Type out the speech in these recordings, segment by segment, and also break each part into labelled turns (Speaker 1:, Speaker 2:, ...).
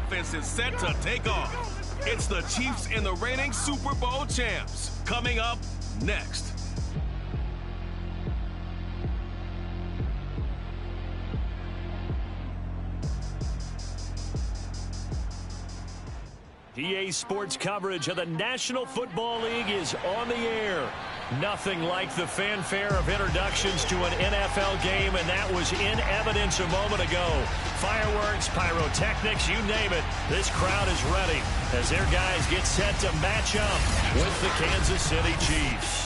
Speaker 1: offense is set to take off. It's the Chiefs and the reigning Super Bowl champs. Coming up next.
Speaker 2: EA Sports coverage of the National Football League is on the air. Nothing like the fanfare of introductions to an NFL game, and that was in evidence a moment ago. Fireworks, pyrotechnics, you name it. This crowd is ready as their guys get set to match up with the Kansas City Chiefs.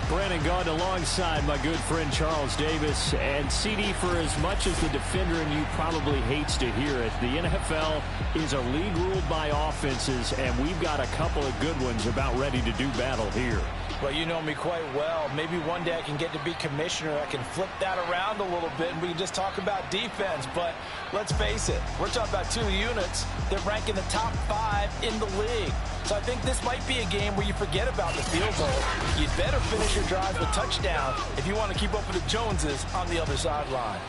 Speaker 2: Brandon Gaudin alongside my good friend Charles Davis. And CD, for as much as the defender in you probably hates to hear it, the NFL is a league ruled by offenses, and we've got a couple of good ones about ready to do battle here.
Speaker 3: Well, you know me quite well. Maybe one day I can get to be commissioner. I can flip that around a little bit, and we can just talk about defense. But let's face it, we're talking about two units that rank in the top 5 in the league. So I think this might be a game where you forget about the field goal. You'd better finish your drive with touchdown if you want to keep up with the Joneses on the other sideline.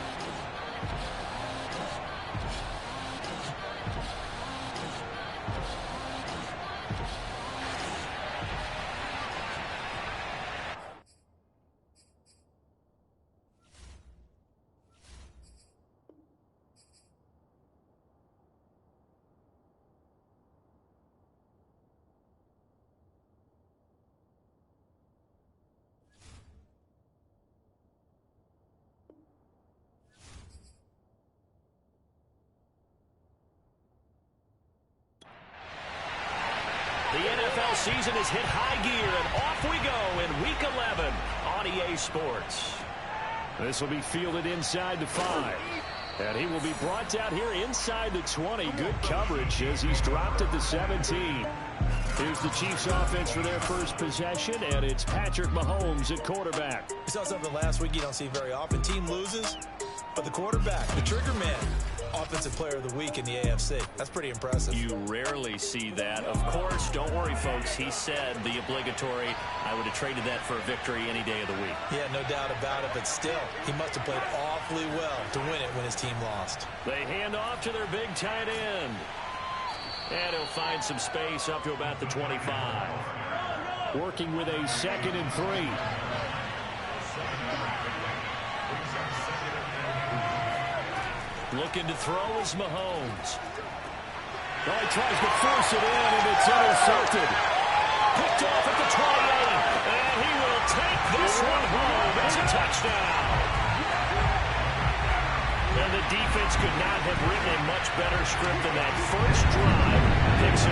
Speaker 2: The NFL season has hit high gear, and off we go in Week 11 on EA Sports. This will be fielded inside the 5. And he will be brought down here inside the 20. Good coverage as he's dropped at the 17. Here's the Chiefs offense for their first possession, and it's Patrick Mahomes at quarterback.
Speaker 3: We saw something last week you don't see very often. Team loses, but the quarterback, the trigger man, Offensive Player of the Week in the AFC. That's pretty impressive.
Speaker 2: You rarely see that. Of course, don't worry, folks. He said the obligatory, I would have traded that for a victory any day of the week.
Speaker 3: Yeah, no doubt about it, but still, he must have played awfully well to win it when his team lost.
Speaker 2: They hand off to their big tight end. And he'll find some space up to about the 25. Working with a 2nd and 3. Looking to throw is Mahomes. Oh, he tries to force it in, and it's intercepted. Picked off at the 28, and he will take this one home. It's a touchdown. And the defense could not have written a much better script than that first drive. Pick 6.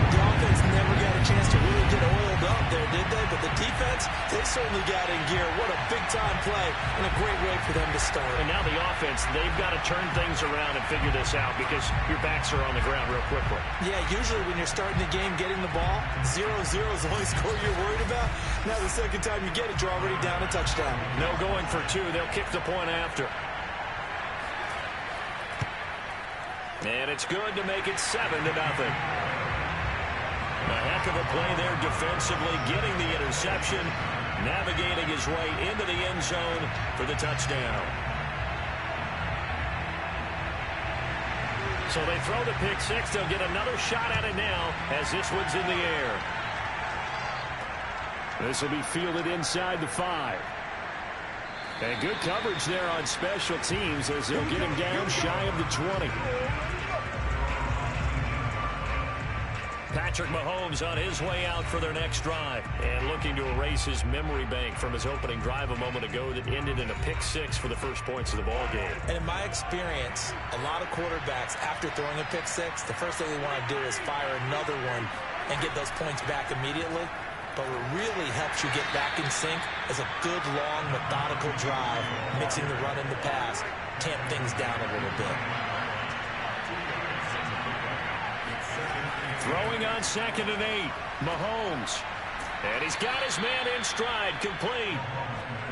Speaker 3: The offense never got a chance to really get oiled up there, did they? But the defense, they certainly got in gear. What a big-time play and a great way for them to start.
Speaker 2: And now the offense, they've got to turn things around and figure this out because your backs are on the ground real quickly.
Speaker 3: Yeah, usually when you're starting the game, getting the ball, 0-0 is the only score you're worried about. Now the second time you get it, you're already down a touchdown.
Speaker 2: No going for 2. They'll kick the point after. And it's good to make it 7-0. A heck of a play there defensively, getting the interception, navigating his way into the end zone for the touchdown. So they throw the pick 6. They'll get another shot at it now as this one's in the air. This will be fielded inside the 5. And good coverage there on special teams as they'll get him down shy of the 20. Patrick Mahomes on his way out for their next drive and looking to erase his memory bank from his opening drive a moment ago that ended in a pick 6 for the first points of the ball game.
Speaker 3: And in my experience, a lot of quarterbacks, after throwing a pick 6, the first thing they want to do is fire another one and get those points back immediately. But what really helps you get back in sync is a good, long, methodical drive, mixing the run and the pass, tamp things down a little bit.
Speaker 2: Throwing on 2nd and 8, Mahomes. And he's got his man in stride, complete.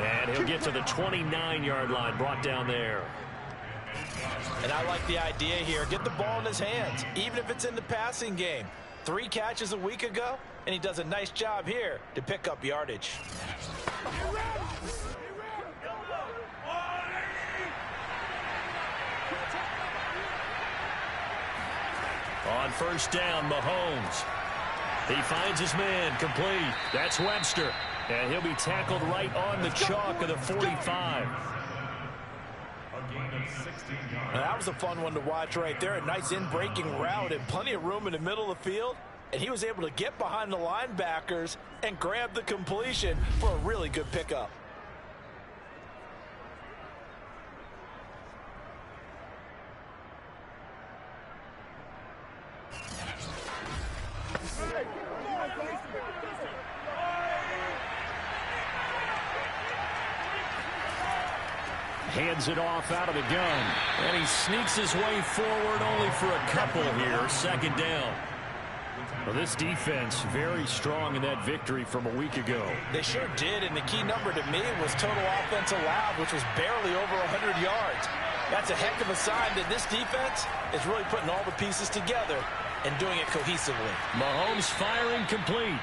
Speaker 2: And he'll get to the 29-yard line, brought down there.
Speaker 3: And I like the idea here. Get the ball in his hands, even if it's in the passing game. 3 catches a week ago, and he does a nice job here to pick up yardage.
Speaker 2: first down, Mahomes. He finds his man, complete. That's Webster. And he'll be tackled right on the chalk of the 45.
Speaker 3: Now, that was a fun one to watch right there. A nice in-breaking route and plenty of room in the middle of the field. And he was able to get behind the linebackers and grab the completion for a really good pickup.
Speaker 2: Hands it off out of the gun. And he sneaks his way forward only for a couple here. Second down. Well, this defense very strong in that victory from a week ago.
Speaker 3: They sure did, and the key number to me was total offense allowed, which was barely over 100 yards. That's a heck of a sign that this defense is really putting all the pieces together and doing it cohesively.
Speaker 2: Mahomes firing complete.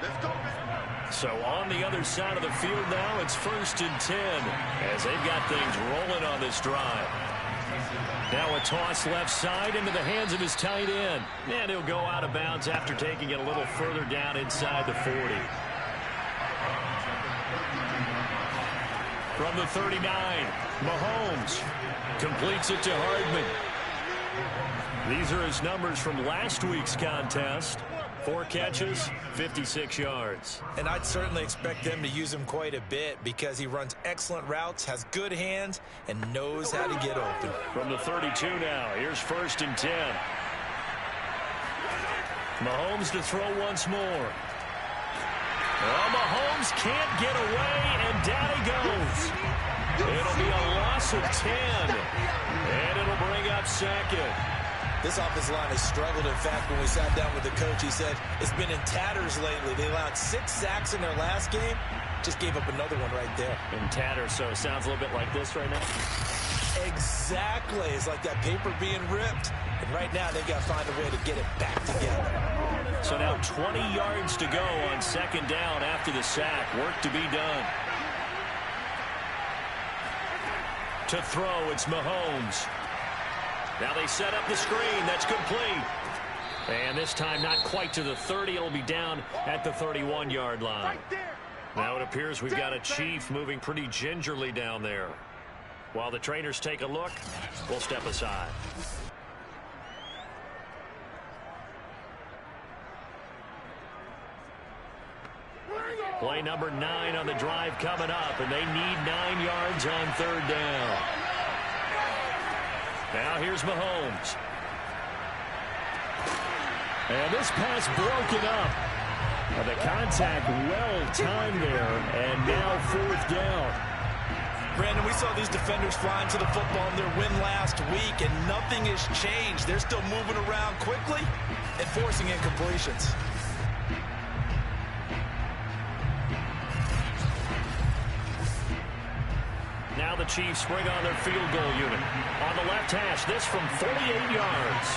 Speaker 1: Let's go.
Speaker 2: So on the other side of the field now, it's 1st and 10 as they've got things rolling on this drive. Now a toss left side into the hands of his tight end. And he'll go out of bounds after taking it a little further down inside the 40. From the 39, Mahomes completes it to Hardman. These are his numbers from last week's contest. 4 catches, 56 yards.
Speaker 3: And I'd certainly expect them to use him quite a bit because he runs excellent routes, has good hands, and knows how to get open.
Speaker 2: From the 32 now, here's 1st and 10. Mahomes to throw once more. Well, Mahomes can't get away, and down he goes. It'll be a loss of 10, and it'll bring up 2nd.
Speaker 3: This offensive line has struggled. In fact, when we sat down with the coach, he said it's been in tatters lately. They allowed 6 sacks in their last game. Just gave up another one right there.
Speaker 2: In tatters, so it sounds a little bit like this right now.
Speaker 3: Exactly. It's like that paper being ripped. And right now, they've got to find a way to get it back together.
Speaker 2: So now 20 yards to go on 2nd down after the sack. Work to be done. To throw, it's Mahomes. Now they set up the screen. That's complete. And this time not quite to the 30. It'll be down at the 31-yard line. Now it appears we've got a Chief moving pretty gingerly down there. While the trainers take a look, we'll step aside. Play number 9 on the drive coming up, and they need 9 yards on 3rd down. Now here's Mahomes. And this pass broken up. The contact well timed there, and now 4th down.
Speaker 3: Brandon, we saw these defenders flying to the football in their win last week, and nothing has changed. They're still moving around quickly and forcing incompletions.
Speaker 2: Now the Chiefs bring on their field goal unit. On the left hash, this from 48 yards.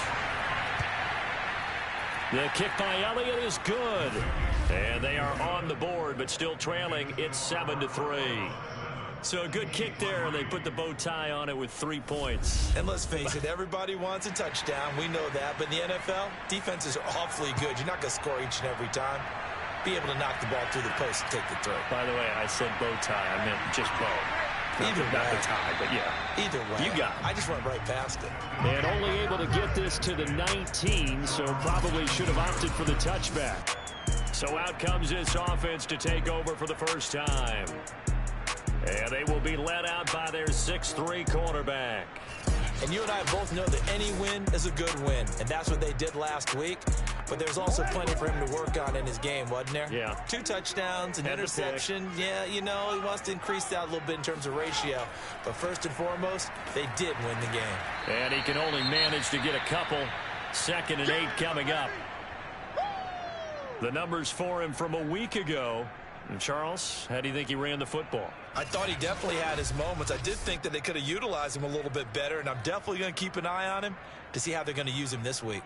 Speaker 2: The kick by Elliott is good. And they are on the board, but still trailing. It's 7-3. So a good kick there, and they put the bow tie on it with 3 points.
Speaker 3: And let's face it, everybody wants a touchdown. We know that. But in the NFL, defenses are awfully good. You're not going to score each and every time. Be able to knock the ball through the post and take the throw.
Speaker 2: By the way, I said bow tie. I meant just bow.
Speaker 3: Either
Speaker 2: not the tie, but yeah.
Speaker 3: Either way.
Speaker 2: You got it.
Speaker 3: I just went right past it.
Speaker 2: And only able to get this to the 19, so probably should have opted for the touchback. So out comes this offense to take over for the first time. And they will be led out by their 6'3" quarterback.
Speaker 3: And you and I both know that any win is a good win. And that's what they did last week. But there's also plenty for him to work on in his game, wasn't there?
Speaker 2: Yeah.
Speaker 3: 2 touchdowns, an
Speaker 2: And
Speaker 3: interception. Yeah, you know, he wants to increase that a little bit in terms of ratio. But first and foremost, they did win the game.
Speaker 2: And he can only manage to get a couple. 2nd and 8 coming up. The numbers for him from a week ago. And Charles, how do you think he ran the football?
Speaker 3: I thought he definitely had his moments. I did think that they could have utilized him a little bit better, and I'm definitely going to keep an eye on him to see how they're going to use him this week.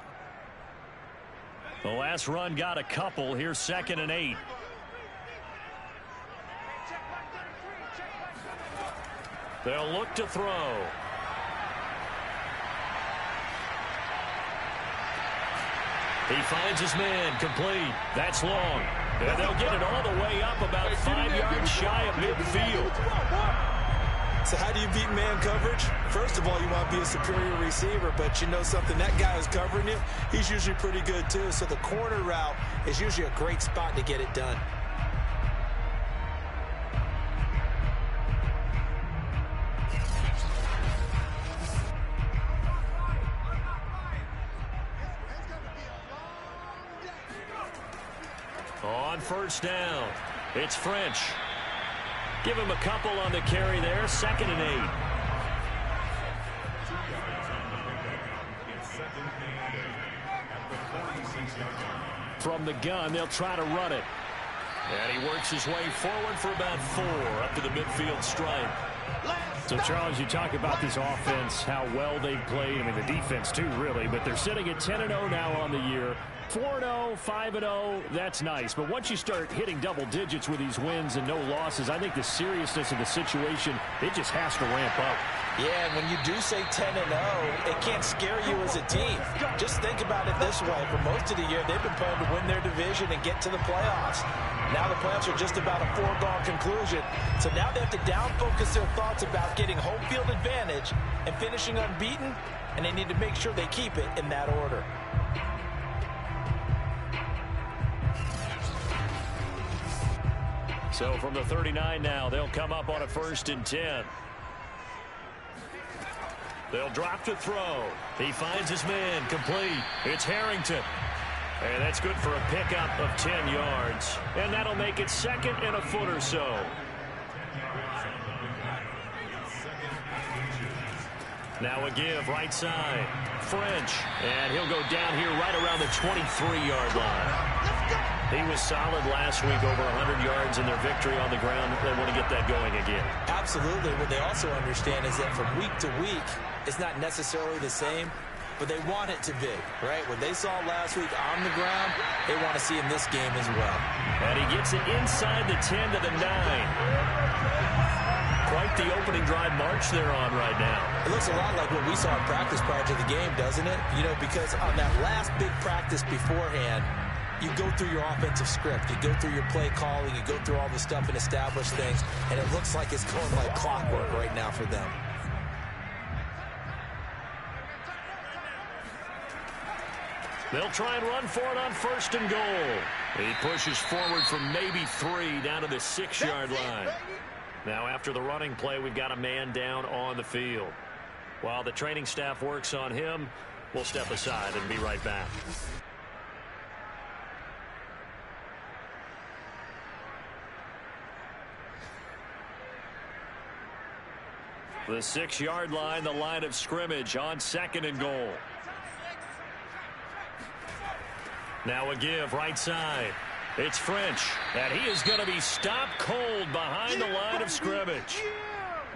Speaker 2: The last run got a couple. Here's 2nd and 8. They'll look to throw. He finds his man, complete. That's long. And they'll get it all the way up about 5 yards shy of midfield.
Speaker 3: So how do you beat man coverage? First of all, you want to be a superior receiver, but you know something, that guy who's covering you, he's usually pretty good too. So the corner route is usually a great spot to get it done.
Speaker 2: On first down, it's French. Give him a couple on the carry there, 2nd and 8. From the gun, they'll try to run it. And he works his way forward for about 4 up to the midfield stripe. So, Charles, you talk about this offense, how well they've played. I mean, the defense, too, really. But they're sitting at 10-0 now on the year. 4-0, 5-0, that's nice. But once you start hitting double digits with these wins and no losses, I think the seriousness of the situation, it just has to ramp up.
Speaker 3: Yeah, and when you do say 10-0, it can't scare you as a team. Just think about it this way. For most of the year, they've been playing to win their division and get to the playoffs. Now the playoffs are just about a foregone conclusion. So now they have to down-focus their thoughts about getting home field advantage and finishing unbeaten, and they need to make sure they keep it in that order.
Speaker 2: So from the 39 now, they'll come up on a 1st and 10. They'll drop to throw. He finds his man, complete. It's Harrington. And that's good for a pickup of 10 yards. And that'll make it 2nd and a foot or so. Now a give, right side. French. And he'll go down here right around the 23-yard line. He was solid last week, over 100 yards in their victory on the ground. They want to get that going again.
Speaker 3: Absolutely. What they also understand is that from week to week, it's not necessarily the same, but they want it to be, right? What they saw last week on the ground, they want to see in this game as well.
Speaker 2: And he gets it inside the 10 to the 9. Quite the opening drive march they're on right now.
Speaker 3: It looks a lot like what we saw in practice prior to the game, doesn't it? You know, because on that last big practice beforehand, you go through your offensive script, you go through your play calling, you go through all the stuff and establish things, and it looks like it's going like clockwork right now for them.
Speaker 2: They'll try and run for it on 1st and goal. He pushes forward from maybe 3 down to the 6-yard line. Now after the running play, we've got a man down on the field. While the training staff works on him, we'll step aside and be right back. The 6-yard line, the line of scrimmage on 2nd and goal. Now a give, right side. It's French, and he is going to be stopped cold behind the line of scrimmage.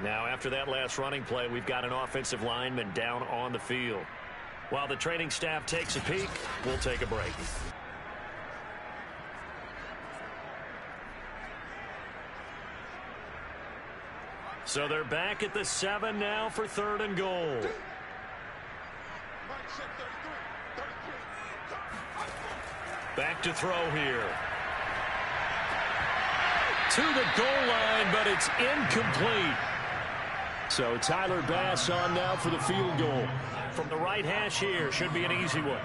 Speaker 2: Now after that last running play, we've got an offensive lineman down on the field. While the training staff takes a peek, we'll take a break. So they're back at the 7 now for 3rd and goal. Back to throw here. To the goal line, but it's incomplete. So Tyler Bass on now for the field goal. From the right hash here, should be an easy one.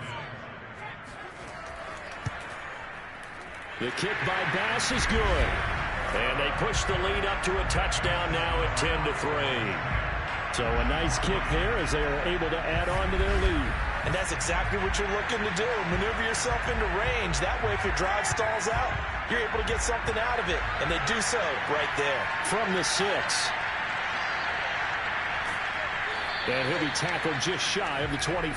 Speaker 2: The kick by Bass is good. And they push the lead up to a touchdown now at 10-3. So a nice kick there as they are able to add on to their lead.
Speaker 3: And that's exactly what you're looking to do. Maneuver yourself into range. That way, if your drive stalls out, you're able to get something out of it. And they do so right there.
Speaker 2: From the 6. And he'll be tackled just shy of the 25.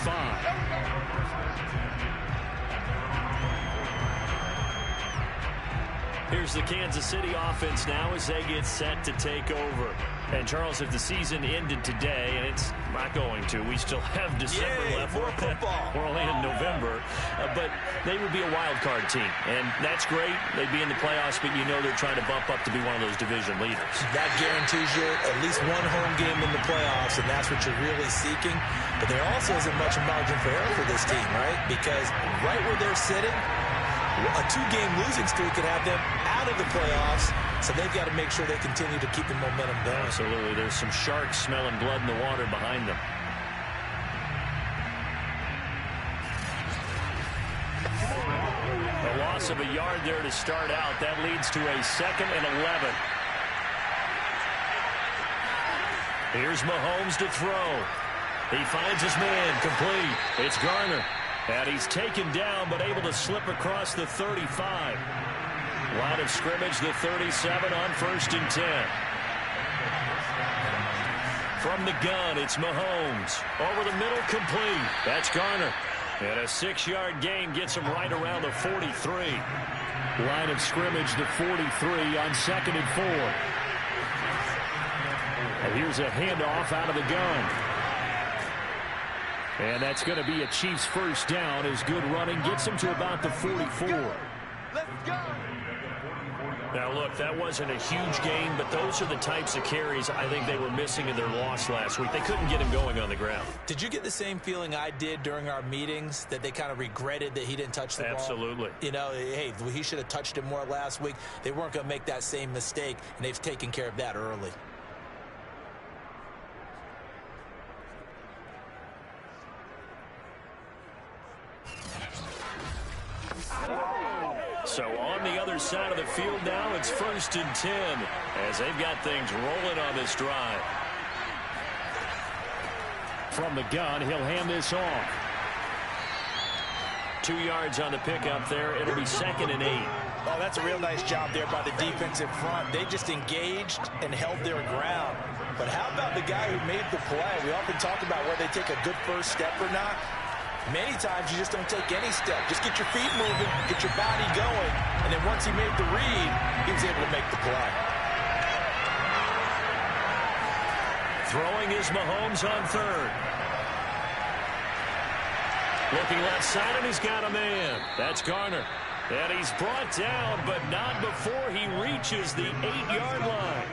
Speaker 2: Here's the Kansas City offense now as they get set to take over. And, Charles, if the season ended today, and it's not going to, we still have December left.
Speaker 3: More football.
Speaker 2: We're only in November. But they would be a wild card team. And that's great. They'd be in the playoffs, but you know they're trying to bump up to be one of those division leaders.
Speaker 3: That guarantees you at least one home game in the playoffs, and that's what you're really seeking. But there also isn't much margin for error for this team, right? Because right where they're sitting, a 2-game losing streak could have them out of the playoffs. So they've got to make sure they continue to keep the momentum going.
Speaker 2: Absolutely. There's some sharks smelling blood in the water behind them. A loss of a yard there to start out. That leads to a 2nd and 11. Here's Mahomes to throw. He finds his man, complete. It's Garner. And he's taken down, but able to slip across the 35. Line of scrimmage, the 37 on 1st and 10. From the gun, it's Mahomes. Over the middle, complete. That's Garner. And a 6-yard gain gets him right around the 43. Line of scrimmage, the 43 on 2nd and 4. And here's a handoff out of the gun. And that's going to be a Chiefs first down as good running gets him to about the 44.
Speaker 3: Let's go.
Speaker 2: Now, look, that wasn't a huge gain, but those are the types of carries I think they were missing in their loss last week. They couldn't get him going on the ground.
Speaker 3: Did you get the same feeling I did during our meetings, that they kind of regretted that he didn't touch the ball?
Speaker 2: Absolutely.
Speaker 3: You know, hey, he should have touched it more last week. They weren't going to make that same mistake, and they've taken care of that early.
Speaker 2: So on the other side of the field now, it's 1st and 10 as they've got things rolling on this drive. From the gun, he'll hand this off. 2 yards on the pickup there. It'll be 2nd and 8.
Speaker 3: Oh, that's a real nice job there by the defensive front. They just engaged and held their ground. But how about the guy who made the play? We often talk about whether they take a good first step or not. Many times you just don't take any step. Just get your feet moving, get your body going, and then once he made the read, he was able to make the play.
Speaker 2: Throwing is Mahomes on 3rd. Looking left side, and he's got a man. That's Garner. And he's brought down, but not before he reaches the 8-yard line.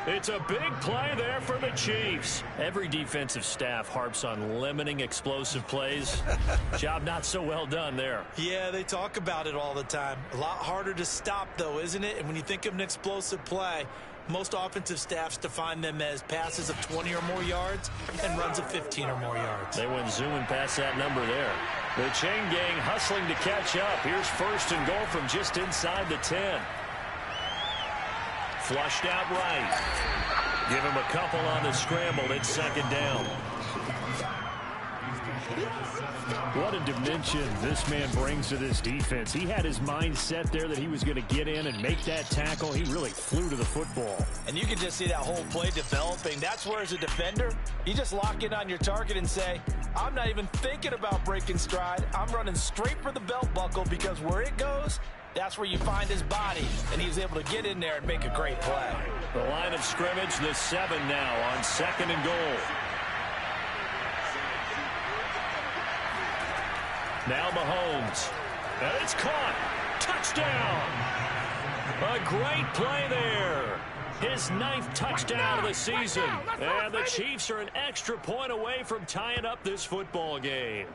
Speaker 2: It's a big play there for the Chiefs. Every defensive staff harps on limiting explosive plays. Job not so well done there.
Speaker 3: Yeah, they talk about it all the time. A lot harder to stop, though, isn't it? And when you think of an explosive play, most offensive staffs define them as passes of 20 or more yards and runs of 15 or more yards.
Speaker 2: They went zooming past that number there. The chain gang hustling to catch up. Here's 1st and goal from just inside the 10. Flushed out right. Give him a couple on the scramble. It's 2nd down. What a dimension this man brings to this defense. He had his mind set there that he was going to get in and make that tackle. He really flew to the football.
Speaker 3: And you can just see that whole play developing. That's where, as a defender, you just lock in on your target and say, I'm not even thinking about breaking stride. I'm running straight for the belt buckle, because where it goes, that's where you find his body, and he was able to get in there and make a great play.
Speaker 2: The line of scrimmage, the 7 now on 2nd and goal. Now Mahomes. And it's caught. Touchdown. A great play there. His 9th touchdown of the season. And the Chiefs are an extra point away from tying up this football game.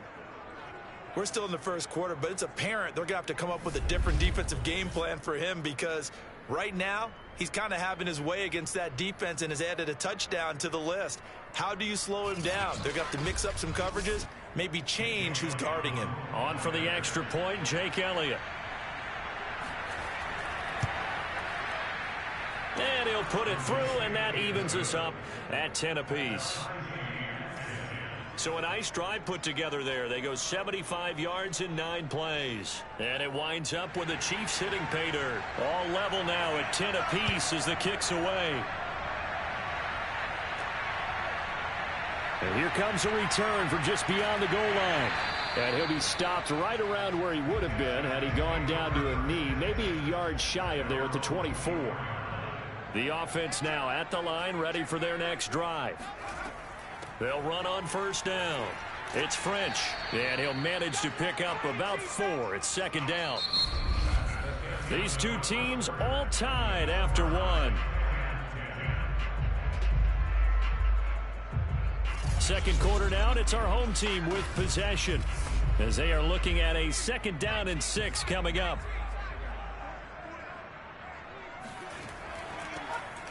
Speaker 3: We're still in the first quarter, but it's apparent they're going to have to come up with a different defensive game plan for him, because right now he's kind of having his way against that defense and has added a touchdown to the list. How do you slow him down? They're going to have to mix up some coverages, maybe change who's guarding him.
Speaker 2: On for the extra point, Jake Elliott. And he'll put it through, and that evens us up at 10 apiece. So a nice drive put together there. They go 75 yards in 9 plays. And it winds up with the Chiefs hitting pay dirt. All level now at 10 apiece as the kick's away. And here comes a return from just beyond the goal line. And he'll be stopped right around where he would have been had he gone down to a knee, maybe a yard shy of there at the 24. The offense now at the line, ready for their next drive. They'll run on first down. It's French, and he'll manage to pick up about 4. It's second down. These two teams all tied after 1. Second quarter down, it's our home team with possession as they are looking at a 2nd down and 6 coming up.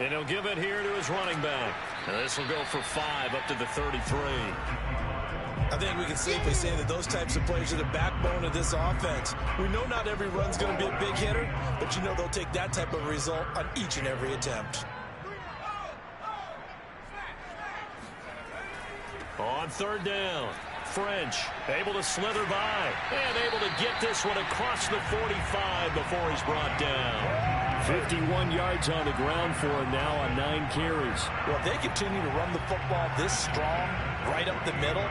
Speaker 2: And he'll give it here to his running back. And this will go for 5 up to the 33.
Speaker 3: I think we can safely say that those types of plays are the backbone of this offense. We know not every run's going to be a big hitter, but you know they'll take that type of result on each and every attempt.
Speaker 2: On 3rd down, French able to slither by and able to get this one across the 45 before he's brought down. 51 yards on the ground for him now on 9 carries.
Speaker 3: Well, if they continue to run the football this strong, right up the middle,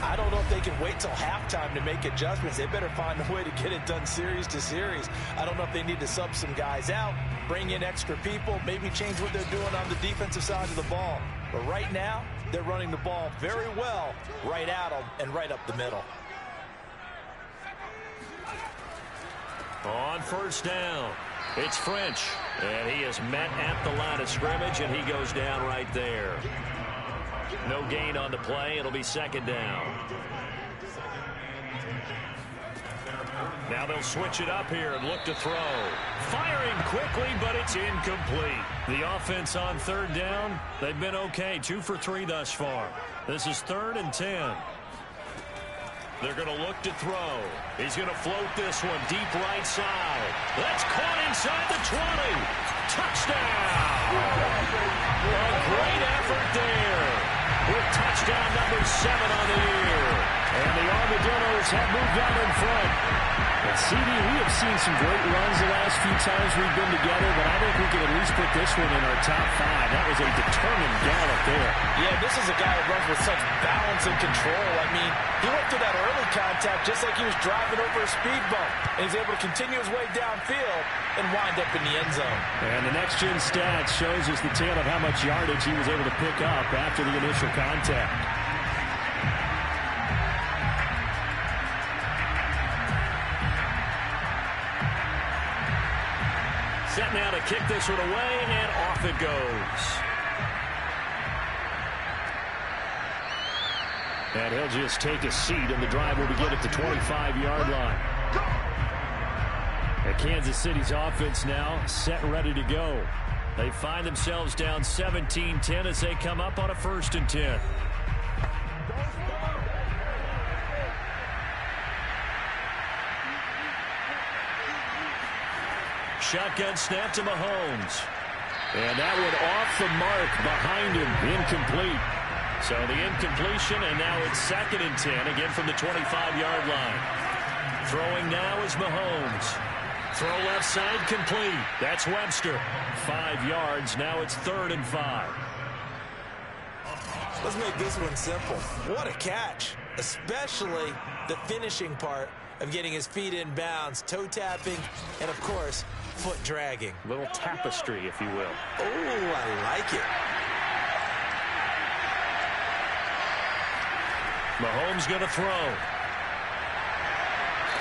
Speaker 3: I don't know if they can wait till halftime to make adjustments. They better find a way to get it done series to series. I don't know if they need to sub some guys out, bring in extra people, maybe change what they're doing on the defensive side of the ball. But right now, they're running the ball very well right at them and right up the middle.
Speaker 2: On first down, it's French, and he is met at the line of scrimmage, and he goes down right there. No gain on the play. It'll be 2nd down. Now they'll switch it up here and look to throw. Firing quickly, but it's incomplete. The offense on 3rd down, they've been okay. 2 for 3 thus far. This is 3rd and 10. They're going to look to throw. He's going to float this one deep right side. That's caught inside the 20. Touchdown! A great effort there with touchdown number 7 on the year. And the Armadillos have moved out in front. And CD, we have seen some great runs the last few times we've been together, but I think we can at least put this one in our top 5. That was a determined gallop there. Yeah, this is a guy that runs with such balance and control. I mean, he went through that early contact just like he was driving over a speed bump. And he's able to continue his way downfield and wind up in the end zone. And the next-gen stats shows us the tale of how much yardage he was able to pick up after the initial contact. Set now to kick this one away, and off it goes. And he'll just take a seat, and the drive will begin at the 25-yard line. And Kansas City's offense now set and ready to go. They find themselves down 17-10 as they come up on a 1st and 10. Shotgun snap to Mahomes. And that one off the mark behind him. Incomplete. So the incompletion, and now it's 2nd and 10, again from the 25-yard line. Throwing now is Mahomes. Throw left side complete. That's Webster. 5 yards. Now it's 3rd and 5.
Speaker 3: Let's make this one simple. What a catch, especially the finishing part of getting his feet in bounds, toe tapping, and of course, foot dragging.
Speaker 2: Little tapestry, if you will.
Speaker 3: Oh, I like it.
Speaker 2: Mahomes going to throw.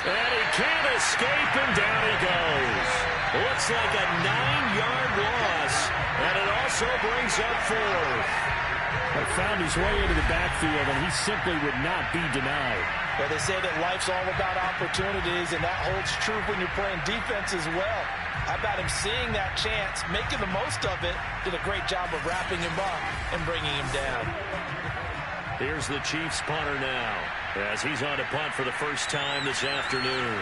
Speaker 2: And he can't escape, and down he goes. Looks like a 9-yard loss, and it also brings up 4th. He found his way into the backfield, and he simply would not be denied.
Speaker 3: Well, they say that life's all about opportunities, and that holds true when you're playing defense as well. How about him seeing that chance, making the most of it, did a great job of wrapping him up and bringing him down.
Speaker 2: Here's the Chiefs punter now, as he's on to punt for the first time this afternoon.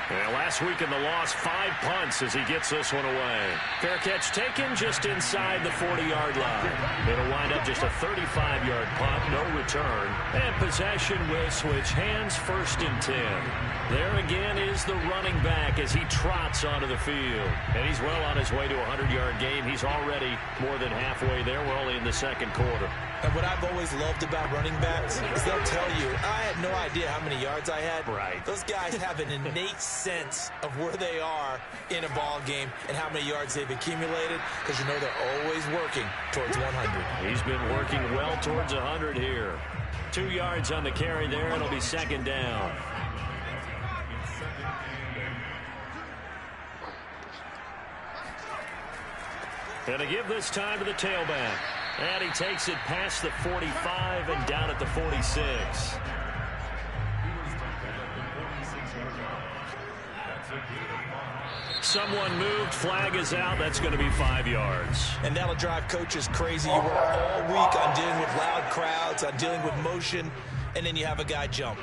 Speaker 2: And last week in the loss, 5 punts as he gets this one away. Fair catch taken just inside the 40-yard line. It'll wind up just a 35-yard punt, no return. And possession will switch hands, 1st and 10. There again is the running back as he trots onto the field. And he's well on his way to a 100-yard game. He's already more than halfway there. We're only in the second quarter.
Speaker 3: And what I've always loved about running backs is they'll tell you, I had no idea how many yards I had.
Speaker 2: Right.
Speaker 3: Those guys have an innate sense of where they are in a ball game and how many yards they've accumulated, because you know they're always working towards 100.
Speaker 2: He's been working well towards 100 here. 2 yards on the carry there. It'll be second down. And to give this time to the tailback. And he takes it past the 45 and down at the 46. Someone moved. Flag is out. That's going to be 5 yards.
Speaker 3: And that'll drive coaches crazy. You work all week on dealing with loud crowds, on dealing with motion, and then you have a guy jump.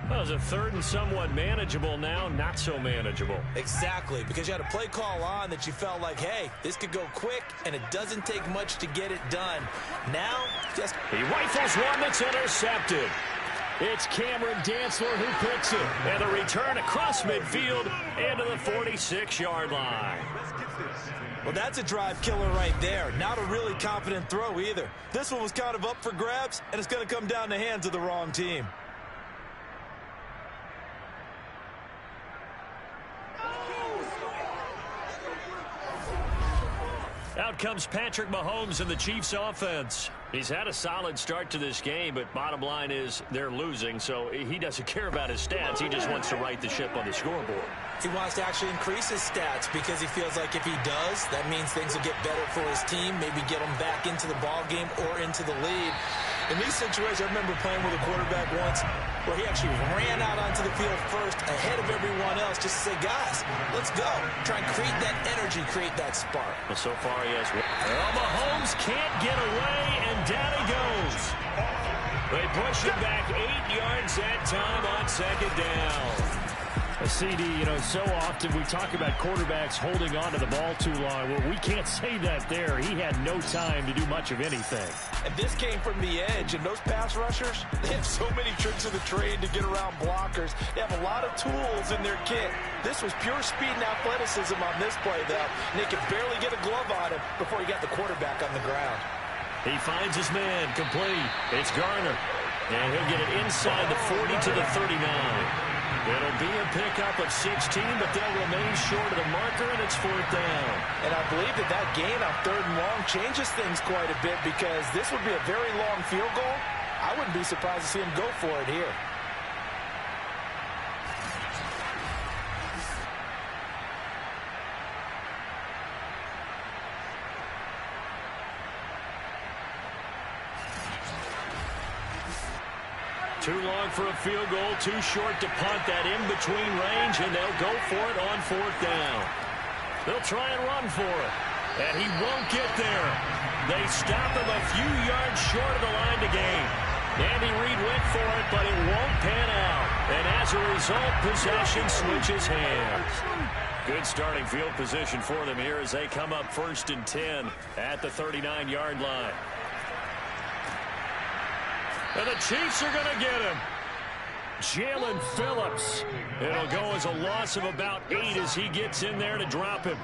Speaker 2: Well, it's a third and somewhat manageable now, not so manageable.
Speaker 3: Exactly, because you had a play call on that you felt like, hey, this could go quick, and it doesn't take much to get it done. Now, just...
Speaker 2: He rifles one that's intercepted. It's Cameron Dantzler who picks it. And a return across midfield into the 46-yard line.
Speaker 3: Well, that's a drive killer right there. Not a really confident throw either. This one was kind of up for grabs, and it's going to come down the hands of the wrong team.
Speaker 2: Out comes Patrick Mahomes in the Chiefs offense. He's had a solid start to this game, but bottom line is they're losing, so he doesn't care about his stats. He just wants to right the ship on the scoreboard.
Speaker 3: He wants to actually increase his stats because he feels like if he does, that means things will get better for his team, maybe get him back into the ball game or into the lead. In these situations, I remember playing with a quarterback once where he actually ran out onto the field first ahead of everyone else just to say, guys, let's go. Try and create that energy, create that spark.
Speaker 2: Well, so far he has one. Well, Mahomes can't get away, and down he goes. They push him back 8 yards that time on second down.
Speaker 4: A CD, you know, so often we talk about quarterbacks holding on to the ball too long. Well, we can't say that there. He had no time to do much of anything.
Speaker 3: And this came from the edge, and those pass rushers, they have so many tricks of the trade to get around blockers. They have a lot of tools in their kit. This was pure speed and athleticism on this play, though, and they could barely get a glove on him before he got the quarterback on the ground.
Speaker 2: He finds his man, complete. It's Garner, and he'll get it inside the 40 to the 39. It'll be a pickup of 16, but they'll remain short of the marker, and it's fourth down.
Speaker 3: And I believe that gain on third and long changes things quite a bit because this would be a very long field goal. I wouldn't be surprised to see him go for it here.
Speaker 2: Too long for a field goal, too short to punt that in-between range, and they'll go for it on fourth down. They'll try and run for it, and he won't get there. They stop him a few yards short of the line to gain. Andy Reid went for it, but it won't pan out. And as a result, possession switches hands. Good starting field position for them here as they come up 1st and 10 at the 39-yard line. And the Chiefs are going to get him. Jalen Phillips. It'll go as a loss of about 8 as he gets in there to drop him.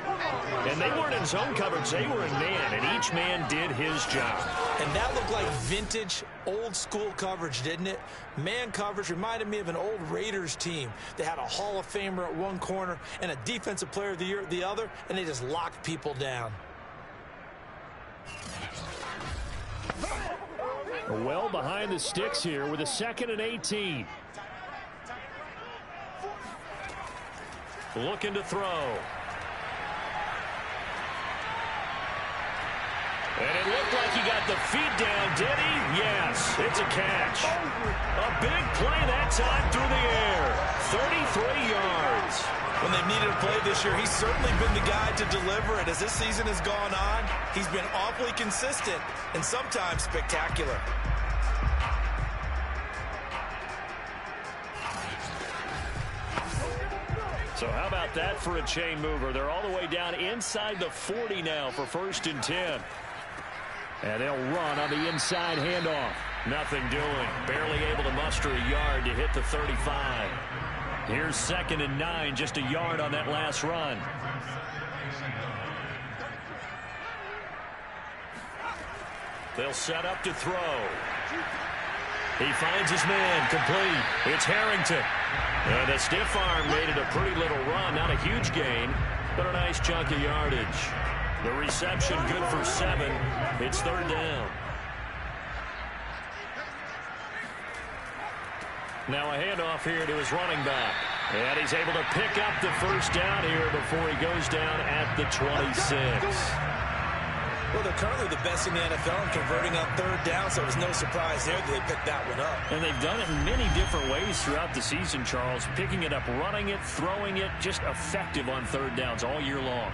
Speaker 2: And they weren't in zone coverage. They were in man, and each man did his job.
Speaker 3: And that looked like vintage, old-school coverage, didn't it? Man coverage reminded me of an old Raiders team. They had a Hall of Famer at one corner and a Defensive Player of the Year at the other, and they just locked people down.
Speaker 4: Well behind the sticks here with a 2nd and 18.
Speaker 2: Looking to throw. And it looked like he got the feet down, did he? Yes, it's a catch. A big play that time through the air. 33 yards.
Speaker 3: When they've needed a play this year, he's certainly been the guy to deliver it. As this season has gone on, he's been awfully consistent and sometimes spectacular.
Speaker 2: So how about that for a chain mover? They're all the way down inside the 40 now for 1st and 10.
Speaker 4: And they'll run on the inside handoff.
Speaker 2: Nothing doing. Barely able to muster a yard to hit the 35.
Speaker 4: Here's 2nd and 9, just a yard on that last run. They'll set up to throw. He finds his man, complete. It's Harrington. And a stiff arm made it a pretty little run. Not a huge gain, but a nice chunk of yardage. The reception good for 7. It's 3rd down. Now a handoff here to his running back. And he's able to pick up the 1st down here before he goes down at the 26.
Speaker 3: Well, they're currently the best in the NFL in converting on 3rd down, so it was no surprise there that they picked that one up.
Speaker 4: And they've done it in many different ways throughout the season, Charles. Picking it up, running it, throwing it, just effective on 3rd downs all year long.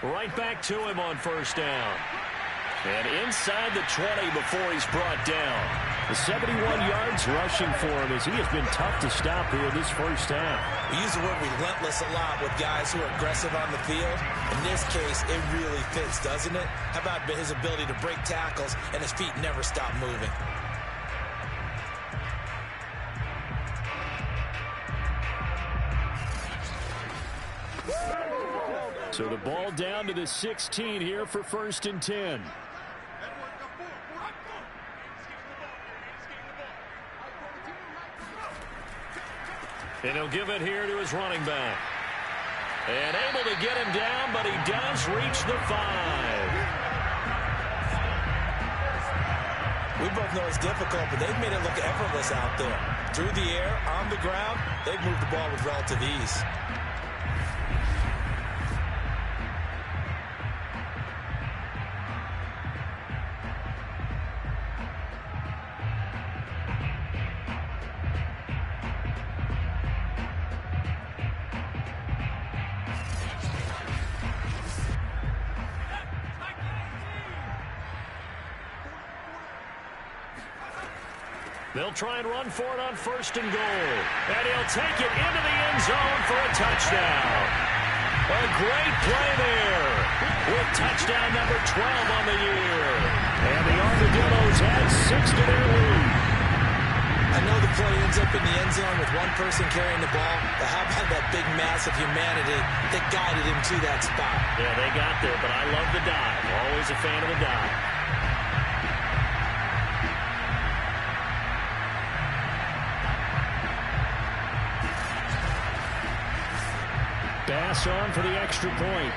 Speaker 4: Right back to him on 1st down. And inside the 20 before he's brought down. The 71 yards rushing for him as he has been tough to stop here this 1st half.
Speaker 3: We use the word relentless a lot with guys who are aggressive on the field. In this case, it really fits, doesn't it? How about his ability to break tackles and his feet never stop moving?
Speaker 4: So the ball down to the 16 here for 1st and 10. And he'll give it here to his running back. And able to get him down, but he does reach the 5.
Speaker 3: We both know it's difficult, but they've made it look effortless out there. Through the air, on the ground, they've moved the ball with relative ease.
Speaker 4: They'll try and run for it on 1st and goal. And he'll take it into the end zone for a touchdown. A great play there with touchdown number 12 on the year. And the Armadillos add 6 to their lead.
Speaker 3: I know the play ends up in the end zone with one person carrying the ball, but how about that big mass of humanity that guided him to that spot?
Speaker 4: Yeah, they got there, but I love the dive. Always a fan of the dive. Bass on for the extra point.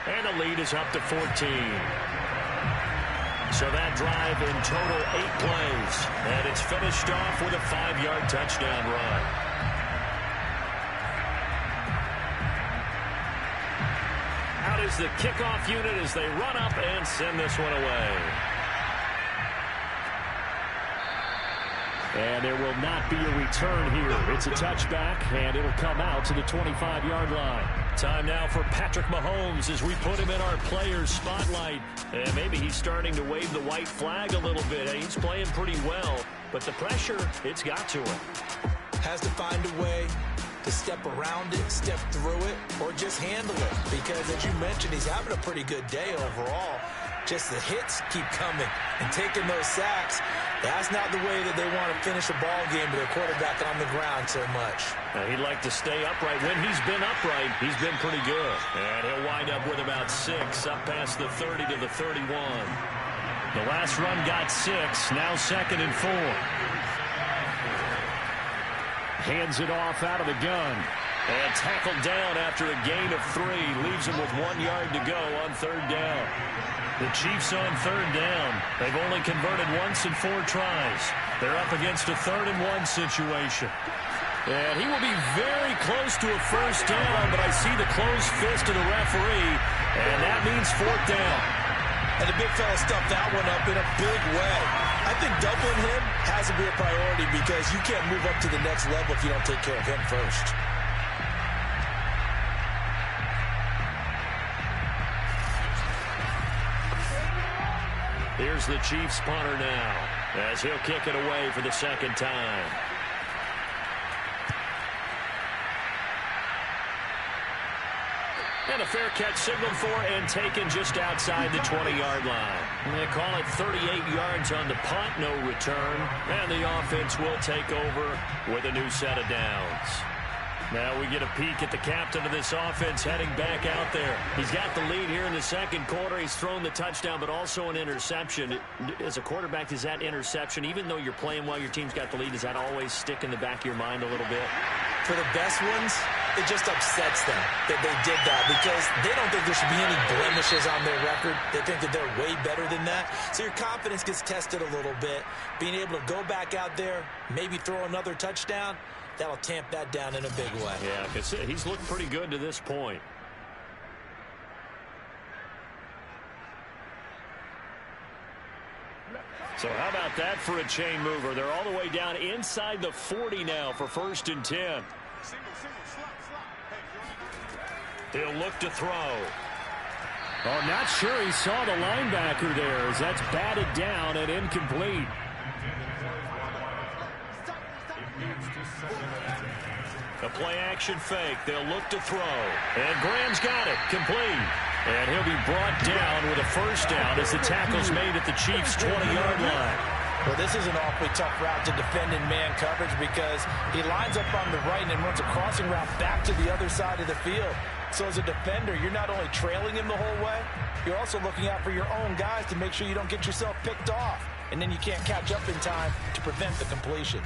Speaker 4: And the lead is up to 14. So that drive in total 8 plays. And it's finished off with a 5-yard touchdown run. Out is the kickoff unit as they run up and send this one away. And there will not be a return here. It's a touchback, and it'll come out to the 25-yard line. Time now for Patrick Mahomes as we put him in our players' spotlight. And maybe he's starting to wave the white flag a little bit. He's playing pretty well, but the pressure, it's got to him.
Speaker 3: Has to find a way to step around it, step through it, or just handle it. Because, as you mentioned, he's having a pretty good day overall. Just the hits keep coming and taking those sacks. That's not the way that they want to finish a ball game with their quarterback on the ground so much.
Speaker 4: He'd like to stay upright. When he's been upright, he's been pretty good. And he'll wind up with about 6 up past the 30 to the 31. The last run got 6. Now 2nd and 4. Hands it off out of the gun. And tackled down after a gain of 3. Leaves him with 1 yard to go on 3rd down. The Chiefs on 3rd down. They've only converted once in 4 tries. They're up against a 3rd and 1 situation. And he will be very close to a 1st down, but I see the closed fist of the referee, and that means 4th down.
Speaker 3: And the big fella stuffed that one up in a big way. I think doubling him has to be a priority because you can't move up to the next level if you don't take care of him first.
Speaker 4: Here's the Chiefs punter now.
Speaker 2: as he'll kick it away for the second time. And a fair catch signaled for and taken just outside the 20-yard line. And they call it 38 yards on the punt, no return. And the offense will take over with a new set of downs. Now we get a peek at the captain of this offense heading back out there. He's got the lead here in the second quarter. He's thrown the touchdown, but also an interception. As a quarterback, does that interception, even though you're playing well, your team's got the lead, does that always stick in the back of your mind a little bit?
Speaker 3: For the best ones, it just upsets them that they did that because they don't think there should be any blemishes on their record. They think that they're way better than that. So your confidence gets tested a little bit. Being able to go back out there, maybe throw another touchdown, that'll tamp that down in a big way.
Speaker 2: Yeah, because he's looked pretty good to this point. So how about that for a chain mover? They're all the way down inside the 40 now for 1st and 10. He'll look to throw.
Speaker 4: Oh, not sure he saw the linebacker there as that's batted down and incomplete.
Speaker 2: A play-action fake. They'll look to throw. And Graham's got it. Complete. And he'll be brought down with a first down as the tackle's made at the Chiefs' 20-yard line.
Speaker 3: Well, this is an awfully tough route to defend in man coverage because he lines up on the right and then runs a crossing route back to the other side of the field. So as a defender, you're not only trailing him the whole way, you're also looking out for your own guys to make sure you don't get yourself picked off. And then you can't catch up in time to prevent the completion.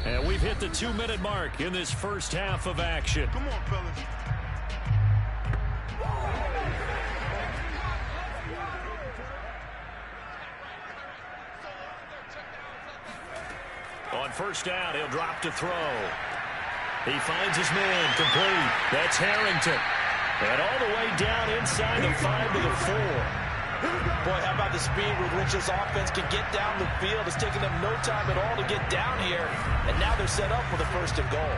Speaker 2: And we've hit the 2-minute mark in this first half of action.
Speaker 1: Come on, fellas.
Speaker 2: On first down, he'll drop to throw. He finds his man, complete. That's Harrington. And all the way down inside the 5 to the 4.
Speaker 3: Boy, how about the speed with which this offense can get down the field? It's taken them no time at all to get down here, and now they're set up for the 1st and goal.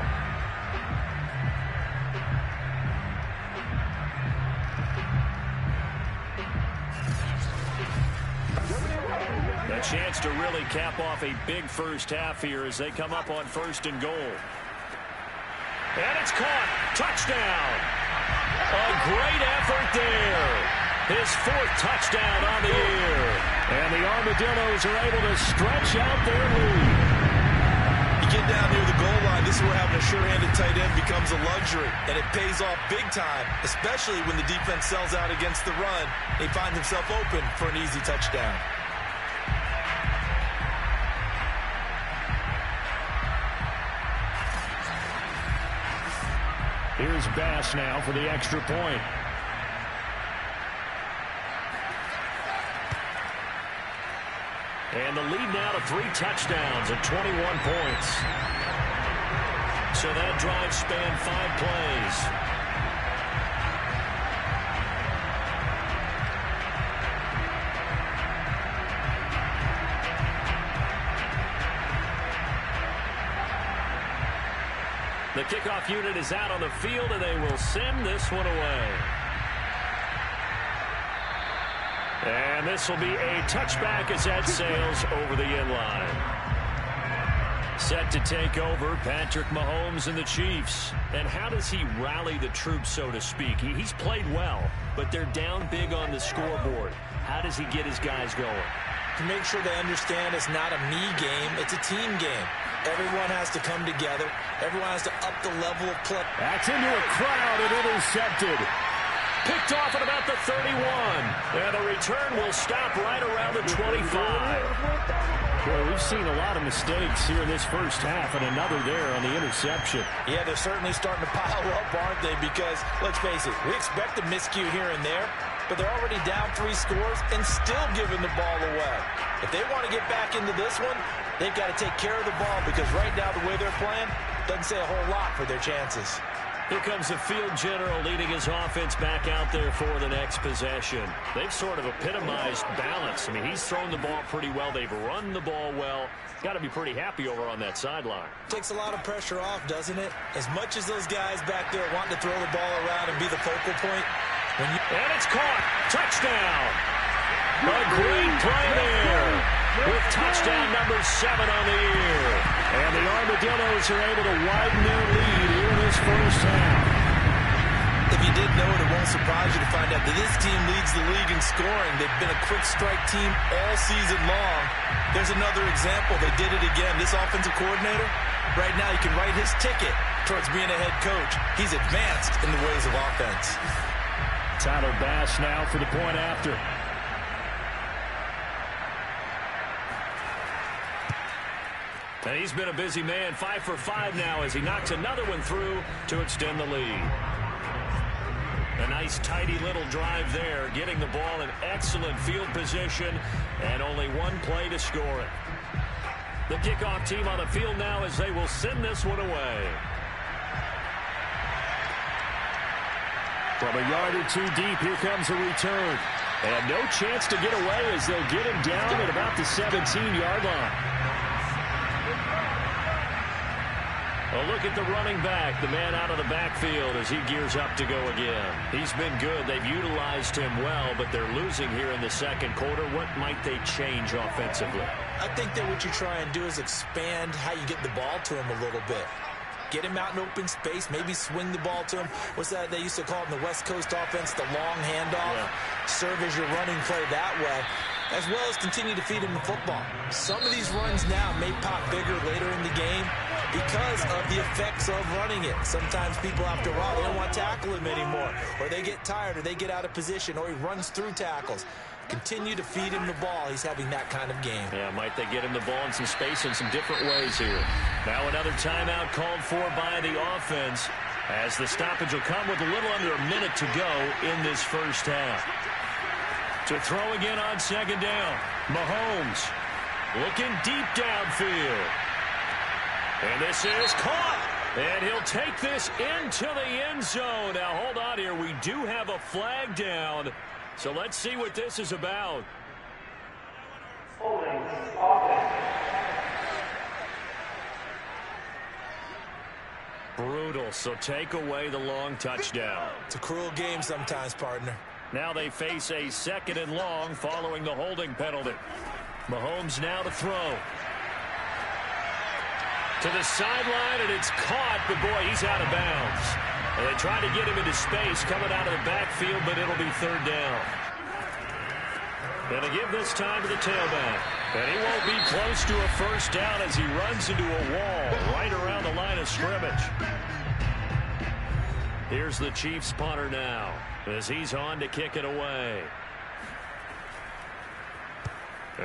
Speaker 2: A chance to really cap off a big first half here as they come up on 1st and goal. And it's caught. Touchdown. A great effort there. His 4th touchdown on the year. And the Armadillos are able to stretch out their lead.
Speaker 3: You get down near the goal line, this is where having a sure-handed tight end becomes a luxury. And it pays off big time, especially when the defense sells out against the run. He finds himself open for an easy touchdown.
Speaker 2: Here's Bass now for the extra point. And the lead now to 3 touchdowns at 21 points. So that drive spanned 5 plays. The kickoff unit is out on the field, and they will send this one away. And this will be a touchback as that sails over the end line. Set to take over, Patrick Mahomes and the Chiefs. And how does he rally the troops, so to speak? He's played well, but they're down big on the scoreboard. How does he get his guys going?
Speaker 3: To make sure they understand it's not a me game, it's a team game. Everyone has to come together. Everyone has to up the level of play.
Speaker 2: That's into a crowd and intercepted. Picked off at about the 31. And the return will stop right around the 25.
Speaker 4: Boy, we've seen a lot of mistakes here in this first half, and another there on the interception.
Speaker 3: Yeah, they're certainly starting to pile up, aren't they? Because, let's face it, we expect a miscue here and there, but they're already down 3 scores and still giving the ball away. If they want to get back into this one, they've got to take care of the ball because right now the way they're playing doesn't say a whole lot for their chances.
Speaker 2: Here comes the field general leading his offense back out there for the next possession. They've sort of epitomized balance. I mean, he's thrown the ball pretty well. They've run the ball well. Got to be pretty happy over on that sideline.
Speaker 3: Takes a lot of pressure off, doesn't it? As much as those guys back there want to throw the ball around and be the focal point,
Speaker 2: And it's caught. Touchdown. A great play there with touchdown number 7 on the year. And the Armadillos are able to widen their lead here in this first half.
Speaker 3: If you didn't know it, it won't surprise you to find out that this team leads the league in scoring. They've been a quick strike team all season long. There's another example. They did it again. This offensive coordinator, right now, he can write his ticket towards being a head coach. He's advanced in the ways of offense.
Speaker 2: Tyler Bass now for the point after. And he's been a busy man, 5 for 5 now as he knocks another one through to extend the lead. A nice, tidy little drive there, getting the ball in excellent field position, and only one play to score it. The kickoff team on the field now as they will send this one away. From a yard or two deep, here comes a return. And no chance to get away as they'll get him down at about the 17-yard line. A look at the running back, the man out of the backfield as he gears up to go again. He's been good. They've utilized him well, but they're losing here in the second quarter. What might they change offensively?
Speaker 3: I think that what you try and do is expand how you get the ball to him a little bit. Get him out in open space, maybe swing the ball to him. What's that they used to call it in the West Coast offense, the long handoff? Yeah. Serve as your running play that way, as well as continue to feed him the football. Some of these runs now may pop bigger later in the game because of the effects of running it. Sometimes people, after a while, they don't want to tackle him anymore, or they get tired, or they get out of position, or he runs through tackles. Continue to feed him the ball. He's having that kind of game.
Speaker 2: Yeah, might they get him the ball in some space in some different ways here. Now another timeout called for by the offense as the stoppage will come with a little under a minute to go in this first half. To throw again on second down, Mahomes looking deep downfield. And this is caught. And he'll take this into the end zone. Now hold on here. We do have a flag down. So let's see what this is about. Brutal, so take away the long touchdown.
Speaker 3: It's a cruel game sometimes, partner.
Speaker 2: Now they face a 2nd and long following the holding penalty. Mahomes now to throw. To the sideline, and it's caught, but boy, he's out of bounds. And they try to get him into space coming out of the backfield, but it'll be 3rd down. And to give this time to the tailback. And he won't be close to a first down as he runs into a wall right around the line of scrimmage. Here's the Chiefs punter now as he's on to kick it away.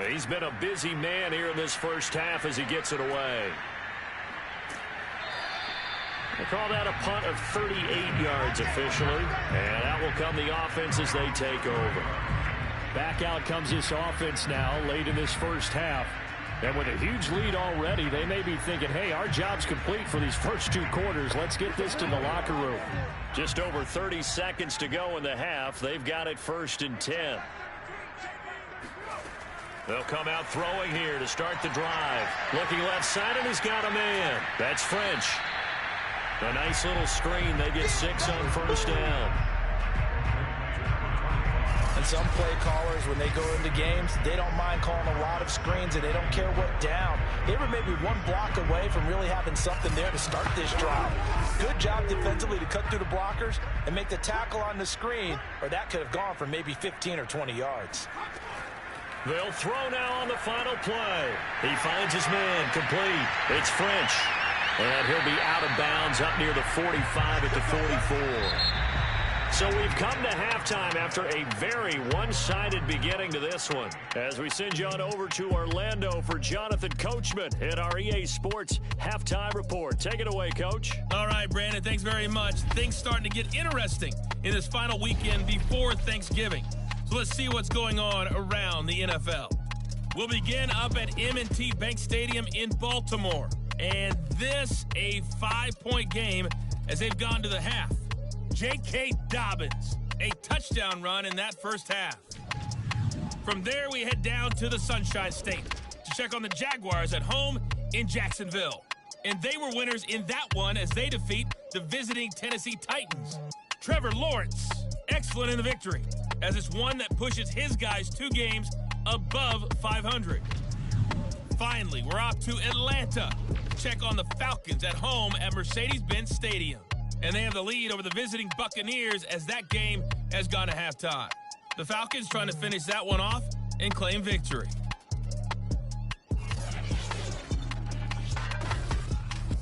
Speaker 2: He's been a busy man here in this first half as he gets it away. They call that a punt of 38 yards officially. And out will come the offense as they take over. Back out comes this offense now late in this first half. And with a huge lead already, they may be thinking, hey, our job's complete for these first 2 quarters. Let's get this to the locker room. Just over 30 seconds to go in the half. They've got it 1st and 10. They'll come out throwing here to start the drive. Looking left side, and he's got a man. That's French. A nice little screen. They get 6 on first down.
Speaker 3: And some play callers, when they go into games, they don't mind calling a lot of screens, and they don't care what down. They were maybe 1 block away from really having something there to start this drive. Good job defensively to cut through the blockers and make the tackle on the screen, or that could have gone for maybe 15 or 20 yards.
Speaker 2: They'll throw now on the final play. He finds his man complete. It's French. And he'll be out of bounds up near the 45 at the 44. So we've come to halftime after a very one-sided beginning to this one. As we send you on over to Orlando for Jonathan Coachman at our EA Sports Halftime Report. Take it away, Coach.
Speaker 5: All right, Brandon, thanks very much. Things starting to get interesting in this final weekend before Thanksgiving. So let's see what's going on around the NFL. We'll begin up at M&T Bank Stadium in Baltimore. And this, a 5-point game as they've gone to the half. J.K. Dobbins, a touchdown run in that first half. From there, we head down to the Sunshine State to check on the Jaguars at home in Jacksonville. And they were winners in that one as they defeat the visiting Tennessee Titans. Trevor Lawrence, excellent in the victory, as it's one that pushes his guys 2 games above 500. Finally, we're off to Atlanta to check on the Falcons at home at Mercedes-Benz Stadium. And they have the lead over the visiting Buccaneers as that game has gone to halftime. The Falcons trying to finish that one off and claim victory.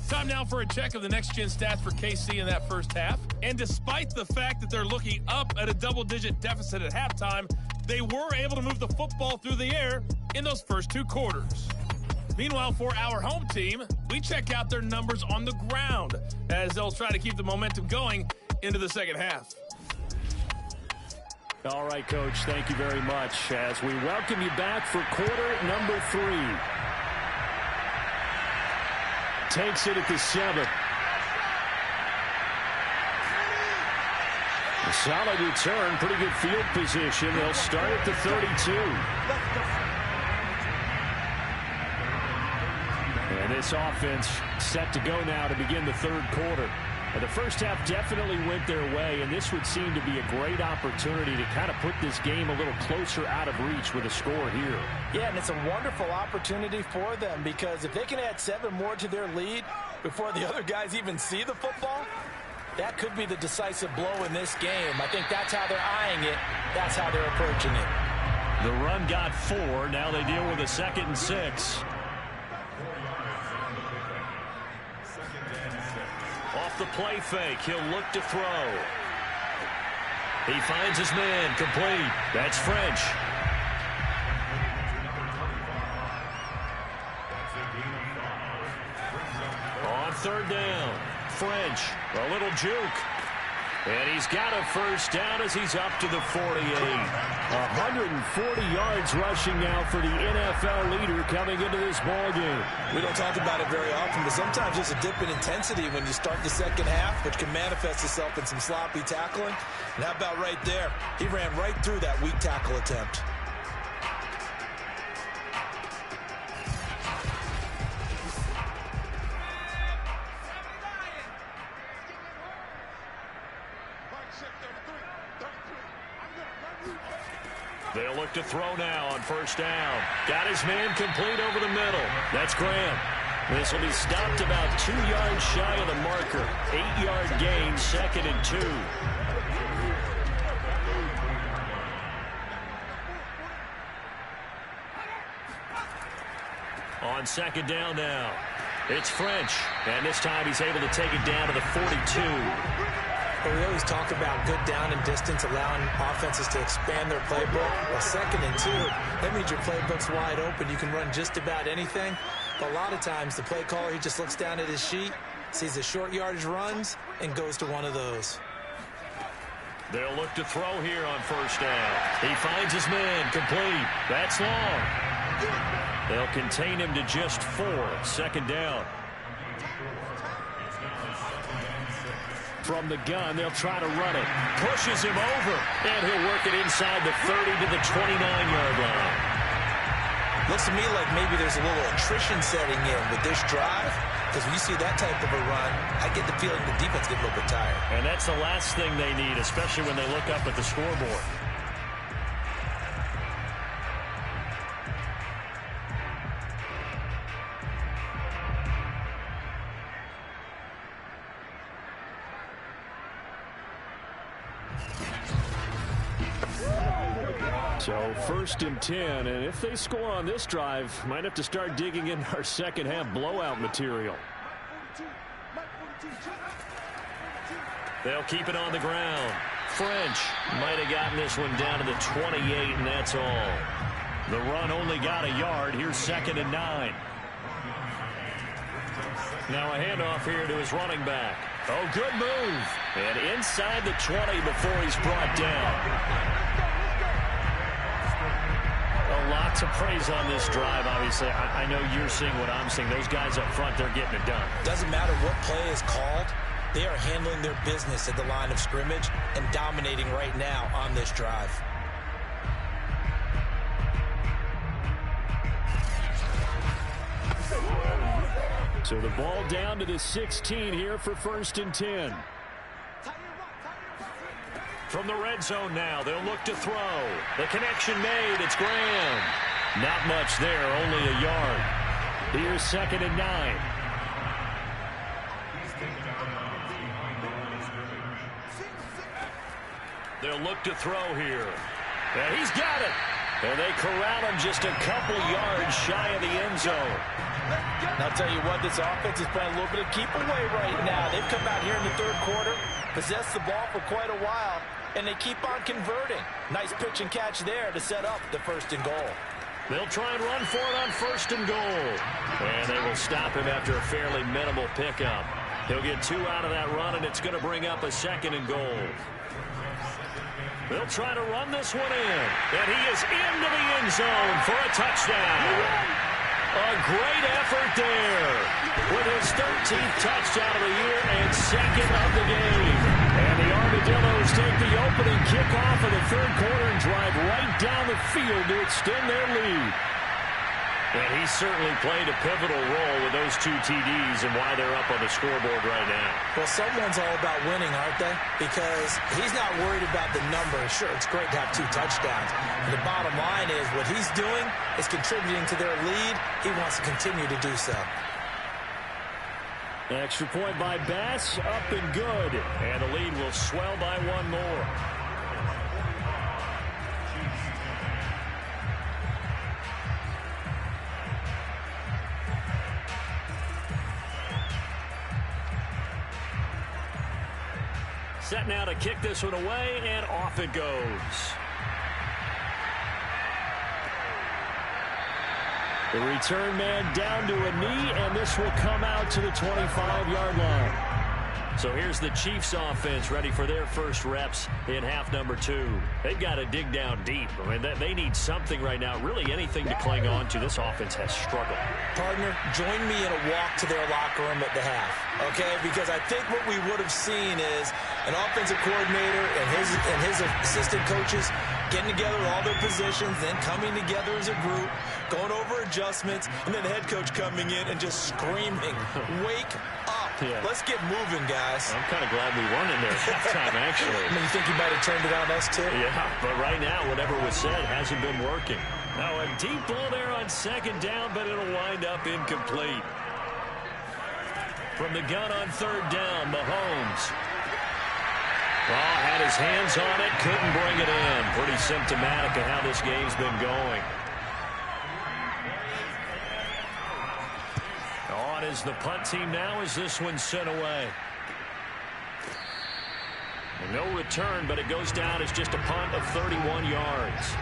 Speaker 5: Time now for a check of the next-gen stats for KC in that first half. And despite the fact that they're looking up at a double-digit deficit at halftime, they were able to move the football through the air in those first 2 quarters. Meanwhile, for our home team, we check out their numbers on the ground as they'll try to keep the momentum going into the second half.
Speaker 2: All right, Coach, thank you very much as we welcome you back for quarter number 3. Takes it at the 7. A solid return, pretty good field position. They'll start at the 32. And this offense set to go now to begin the third quarter. And the first half definitely went their way, and this would seem to be a great opportunity to kind of put this game a little closer out of reach with a score here.
Speaker 3: Yeah, and it's a wonderful opportunity for them because if they can add 7 more to their lead before the other guys even see the football, that could be the decisive blow in this game. I think that's how they're eyeing it. That's how they're approaching it.
Speaker 2: The run got 4. Now they deal with a 2nd and 6. Off the play fake, he'll look to throw. He finds his man, complete. That's French. On 3rd down, French, a little juke. And he's got a first down as he's up to the 48. 140 yards rushing now for the NFL leader coming into this ballgame.
Speaker 3: We don't talk about it very often, but sometimes there's a dip in intensity when you start the second half, which can manifest itself in some sloppy tackling. And how about right there? He ran right through that weak tackle attempt.
Speaker 2: They'll look to throw now on 1st down. Got his man complete over the middle. That's Graham. This will be stopped about 2 yards shy of the marker. 8-yard gain, 2nd and 2. On 2nd down now, it's French. And this time he's able to take it down to the 42.
Speaker 3: We always talk about good down and distance, allowing offenses to expand their playbook. Well, 2nd and 2, that means your playbook's wide open. You can run just about anything. But a lot of times, the play caller, he just looks down at his sheet, sees the short yardage runs, and goes to one of those.
Speaker 2: They'll look to throw here on 1st down. He finds his man, complete. That's long. They'll contain him to just 4. 2nd down. From the gun, they'll try to run it. Pushes him over, and he'll work it inside the 30 to the 29-yard line.
Speaker 3: Looks to me like maybe there's a little attrition setting in with this drive, because when you see that type of a run, I get the feeling the defense gets a little bit tired.
Speaker 2: And that's the last thing they need, especially when they look up at the scoreboard. So 1st and 10, and if they score on this drive, might have to start digging in our second half blowout material. They'll keep it on the ground. French might have gotten this one down to the 28, and that's all. The run only got a yard. Here's 2nd and 9. Now a handoff here to his running back. Oh, good move. And inside the 20 before he's brought down. A lot to praise on this drive, obviously. I know you're seeing what I'm seeing. Those guys up front, they're getting it done.
Speaker 3: Doesn't matter what play is called. They are handling their business at the line of scrimmage and dominating right now on this drive.
Speaker 2: So the ball down to the 16 here for 1st and 10. From the red zone now, they'll look to throw. The connection made. It's Graham. Not much there, only a yard. Here's 2nd and 9. They'll look to throw here. And he's got it. And they corral him just a couple yards shy of the end zone.
Speaker 3: And I'll tell you what, this offense is playing a little bit of keep away right now. They've come out here in the third quarter, possessed the ball for quite a while, and they keep on converting. Nice pitch and catch there to set up the 1st and goal.
Speaker 2: They'll try and run for it on 1st and goal. And they will stop him after a fairly minimal pickup. He'll get 2 out of that run, and it's going to bring up a 2nd and goal. They'll try to run this one in. And he is into the end zone for a touchdown. A great effort there with his 13th touchdown of the year and 2nd of the game. And the Armadillos take the opening kickoff of the third quarter and drive right down the field to extend their lead. And he certainly played a pivotal role with those 2 TDs and why they're up on the scoreboard right now.
Speaker 3: Well, someone's all about winning, aren't they? Because he's not worried about the number. Sure, it's great to have 2 touchdowns. But the bottom line is what he's doing is contributing to their lead. He wants to continue to do so.
Speaker 2: Extra point by Bass, up and good. And the lead will swell by 1 more. Set now to kick this one away, and off it goes. The return man down to a knee, and this will come out to the 25-yard line. So here's the Chiefs offense ready for their first reps in half number 2. They've got to dig down deep. I mean, they need something right now, really anything to cling on to. This offense has struggled.
Speaker 3: Partner, join me in a walk to their locker room at the half, okay? Because I think what we would have seen is an offensive coordinator and his assistant coaches getting together with all their positions, then coming together as a group, going over adjustments, and then the head coach coming in and just screaming, wake up. Yeah. Let's get moving, guys.
Speaker 2: I'm kind of glad we weren't in there at halftime, actually.
Speaker 3: I mean, you think you might have turned it on us, too?
Speaker 2: Yeah, but right now, whatever was said hasn't been working. Now, a deep ball there on 2nd down, but it'll wind up incomplete. From the gun on 3rd down, Mahomes. Had his hands on it, couldn't bring it in. Pretty symptomatic of how this game's been going. On is the punt team now as this one's sent away. And no return, but it goes down as just a punt of 31 yards.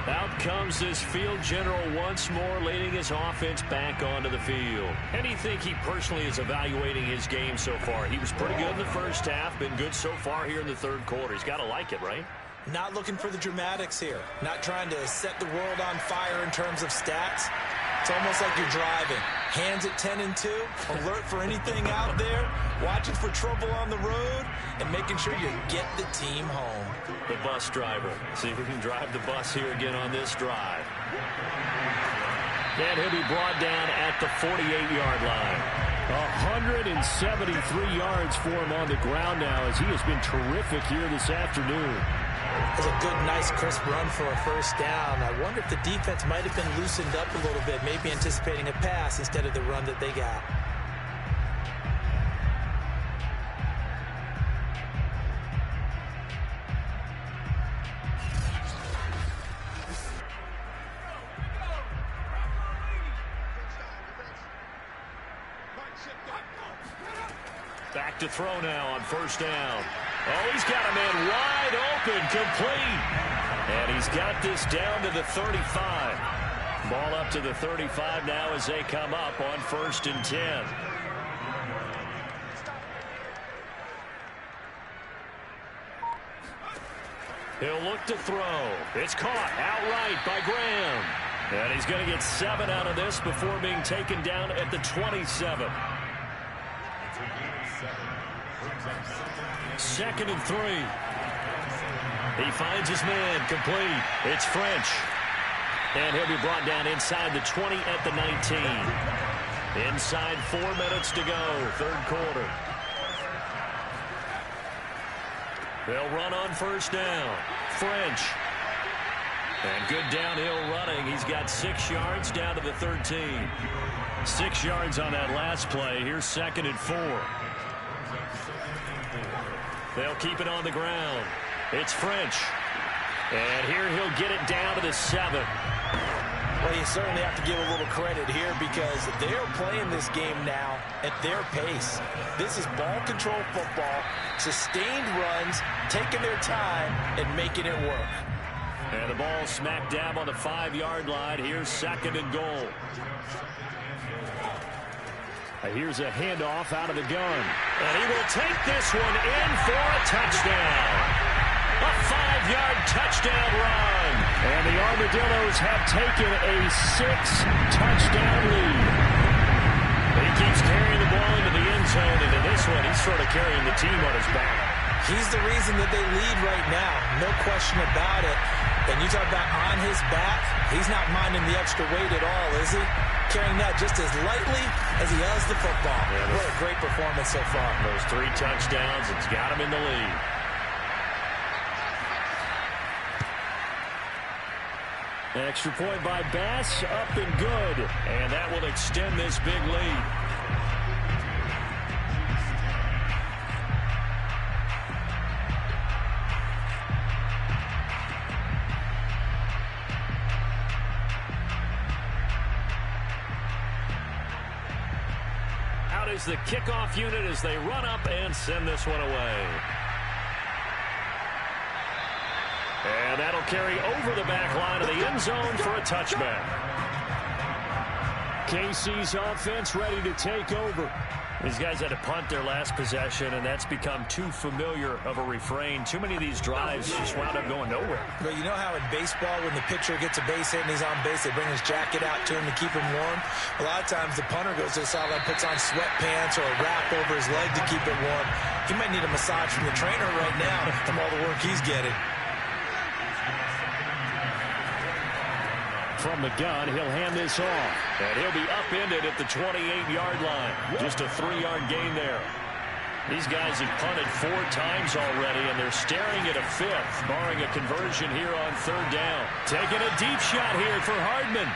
Speaker 2: Out comes this field general once more, leading his offense back onto the field. How do you think he personally is evaluating his game so far? He was pretty good in the first half, been good so far here in the third quarter. He's got to like it, right?
Speaker 3: Not looking for the dramatics here. Not trying to set the world on fire in terms of stats. It's almost like you're driving. Hands at 10 and 2, alert for anything out there, watching for trouble on the road, and making sure you get the team home.
Speaker 2: The bus driver. See if we can drive the bus here again on this drive. And he'll be brought down at the 48-yard line. 173 yards for him on the ground now as he has been terrific here this afternoon.
Speaker 3: It's a good, nice, crisp run for a first down. I wonder if the defense might have been loosened up a little bit, maybe anticipating a pass instead of the run that they got.
Speaker 2: Back to throw now on 1st down. Oh, he's got a man wide open, complete. And he's got this down to the 35. Ball up to the 35 now as they come up on 1st and 10. He'll look to throw. It's caught outright by Graham. And he's going to get 7 out of this before being taken down at the 27. 2nd and 3. He finds his man, complete. It's French. And he'll be brought down inside the 20 at the 19. Inside 4 minutes to go, third quarter. They'll run on first down. French. And good downhill running. He's got 6 yards down to the 13. 6 yards on that last play. Here's 2nd and 4. They'll keep it on the ground. It's French. And here he'll get it down to the 7.
Speaker 3: Well, you certainly have to give a little credit here because they're playing this game now at their pace. This is ball control football, sustained runs, taking their time, and making it work.
Speaker 2: And the ball smack dab on the 5-yard line. Here's 2nd and goal. Here's a handoff out of the gun. And he will take this one in for a touchdown. A 5-yard touchdown run.
Speaker 4: And the Armadillos have taken a 6-touchdown lead.
Speaker 2: He keeps carrying the ball into the end zone, and in this one, he's sort of carrying the team on his back.
Speaker 3: He's the reason that they lead right now. No question about it. And you talk about on his back, he's not minding the extra weight at all, is he? Carrying that just as lightly as he does the football. Yeah, what a great performance so far.
Speaker 2: Those 3 touchdowns, it's got him in the lead. Extra point by Bass, up and good. And that will extend this big lead. Out is the kickoff unit as they run up and send this one away. And that'll carry over the back line of the end zone for a touchback.
Speaker 4: KC's offense ready to take over.
Speaker 2: These guys had to punt their last possession, and that's become too familiar of a refrain. Too many of these drives just wound up going nowhere.
Speaker 3: Well, you know how in baseball, when the pitcher gets a base hit and he's on base, they bring his jacket out to him to keep him warm? A lot of times the punter goes to the sideline, puts on sweatpants or a wrap over his leg to keep it warm. He might need a massage from the trainer right now from all the work he's getting.
Speaker 4: From the gun, he'll hand this off.
Speaker 2: And he'll be upended at the 28-yard line. Just a 3-yard gain there. These guys have punted 4 times already, and they're staring at a 5th, barring a conversion here on 3rd down. Taking a deep shot here for Hardman.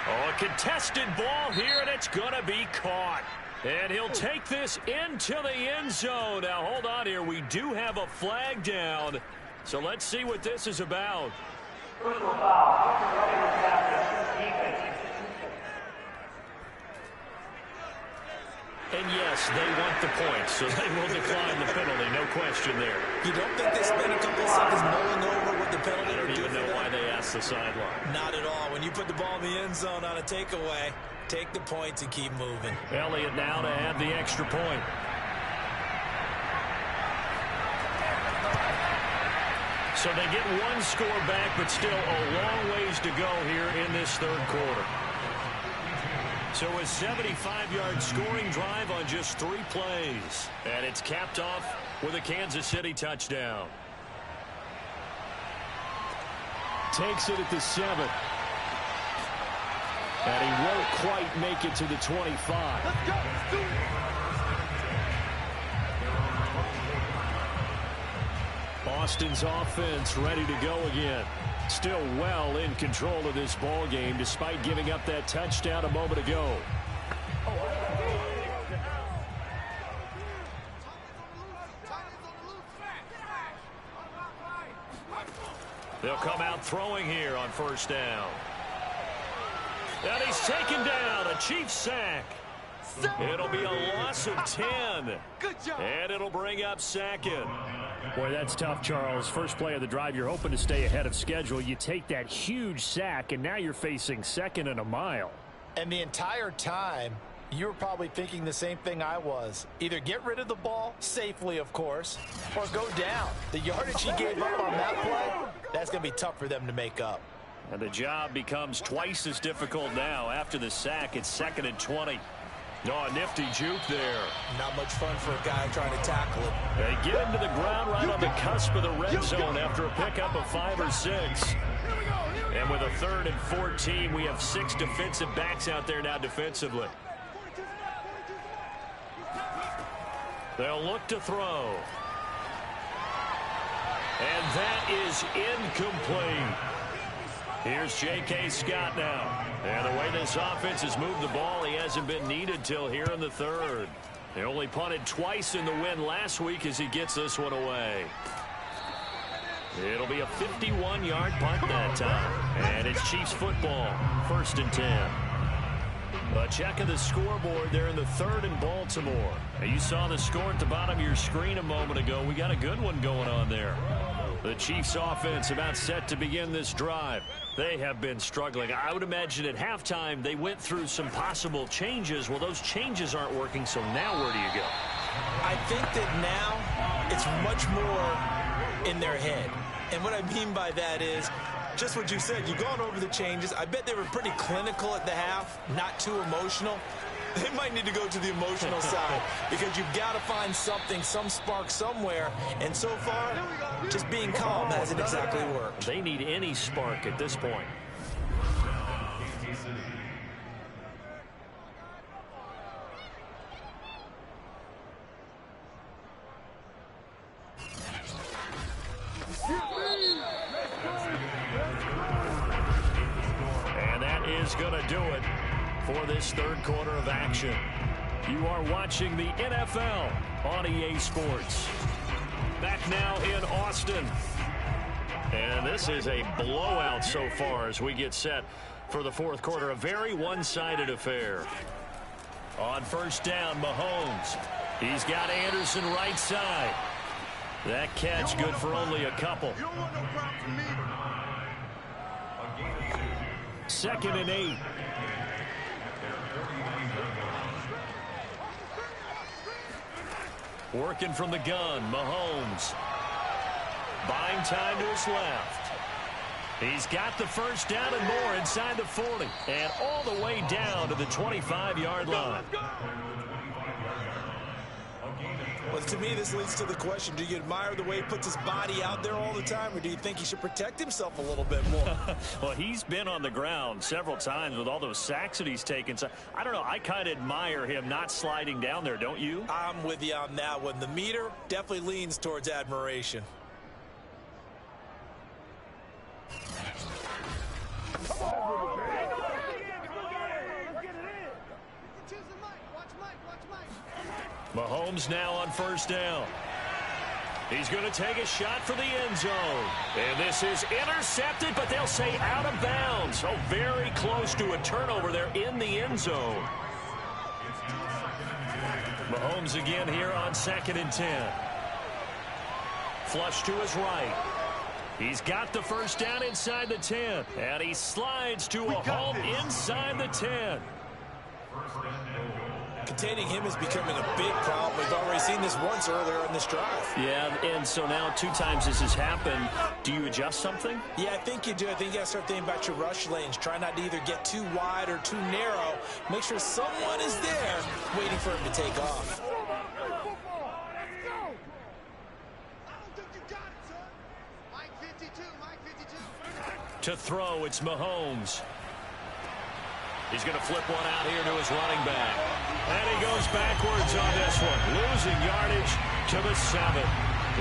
Speaker 2: Oh, a contested ball here, and it's going to be caught. And he'll take this into the end zone. Now, hold on here. We do have a flag down. So let's see what this is about.
Speaker 6: Personal foul.
Speaker 2: And yes, they want the points, so they will decline the penalty. No question there.
Speaker 3: You don't think they spent a couple of seconds mulling over what the penalty would do?
Speaker 2: I don't even know why they asked the sideline.
Speaker 3: Not at all. When you put the ball in the end zone on a takeaway, take the points and keep moving.
Speaker 2: Elliott now to have the extra point. So they get 1 score back, but still a long ways to go here in this 3rd quarter. So a 75-yard scoring drive on just 3 plays. And it's capped off with a Kansas City touchdown.
Speaker 4: Takes it at the 7. And he won't quite make it to the 25.
Speaker 6: Let's go. Let's do it.
Speaker 4: Boston's offense ready to go again. Still well in control of this ball game despite giving up that touchdown a moment ago.
Speaker 2: They'll come out throwing here on 1st down. And he's taken down. A Chiefs sack. It'll be a loss of 10.
Speaker 6: Good job.
Speaker 2: And it'll bring up 2nd.
Speaker 4: Boy, that's tough, Charles. First play of the drive, you're hoping to stay ahead of schedule. You take that huge sack, and now you're facing 2nd and a mile.
Speaker 3: And the entire time, you were probably thinking the same thing I was. Either get rid of the ball, safely, of course, or go down. The yardage he gave up on that play, that's going to be tough for them to make up.
Speaker 2: And the job becomes twice as difficult now. After the sack, it's 2nd and 20. Oh, a nifty juke there.
Speaker 3: Not much fun for a guy trying to tackle it.
Speaker 2: They get him to the ground right on the cusp of the red zone after a pickup of 5 or 6. And with a 3rd and 14, we have 6 defensive backs out there now defensively. They'll look to throw. And that is incomplete. Here's J.K. Scott now. And the way this offense has moved the ball, he hasn't been needed till here in the third. They only punted twice in the win last week as he gets this one away. It'll be a 51-yard punt that time. And it's Chiefs football, 1st and 10. A check of the scoreboard there in the third in Baltimore. And you saw the score at the bottom of your screen a moment ago. We got a good one going on there. The Chiefs offense about set to begin this drive. They have been struggling. I would imagine at halftime they went through some possible changes. Well, those changes aren't working, so now where do you go?
Speaker 3: I think that now it's much more in their head. And what I mean by that is just what you said. You've gone over the changes. I bet they were pretty clinical at the half, not too emotional. They might need to go to the emotional side because you've got to find something, some spark somewhere. And so far, just being calm hasn't exactly worked.
Speaker 2: They need any spark at this point. And that is going to do it for this third quarter of action. You are watching the NFL on EA Sports. Back now in Austin. And this is a blowout so far as we get set for the fourth quarter. A very one-sided affair. On first down, Mahomes. He's got Anderson right side. That catch good for only a couple. 2nd and 8. Working from the gun, Mahomes. Buying time to his left. He's got the first down and more inside the 40. And all the way down to the 25-yard line.
Speaker 3: Well, to me, this leads to the question, do you admire the way he puts his body out there all the time, or do you think he should protect himself a little bit more?
Speaker 2: Well, he's been on the ground several times with all those sacks that he's taken. So, I don't know. I kind of admire him not sliding down there, don't you?
Speaker 3: I'm with you on that one. The meter definitely leans towards admiration.
Speaker 2: Mahomes now on first down. He's going to take a shot for the end zone. And this is intercepted, but they'll say out of bounds. So very close to a turnover there in the end zone. Mahomes again here on 2nd and 10. Flush to his right. He's got the first down inside the 10. And he slides to a halt inside the 10.
Speaker 3: Containing him is becoming a big problem. We've already seen this once earlier in this drive.
Speaker 2: Yeah, and so now 2 times this has happened. Do you adjust something?
Speaker 3: Yeah, I think you do. I think you got to start thinking about your rush lanes. Try not to either get too wide or too narrow. Make sure someone is there waiting for him to take off.
Speaker 2: To throw, it's Mahomes. He's going to flip one out here to his running back. And he goes backwards on this one. Losing yardage to the 7.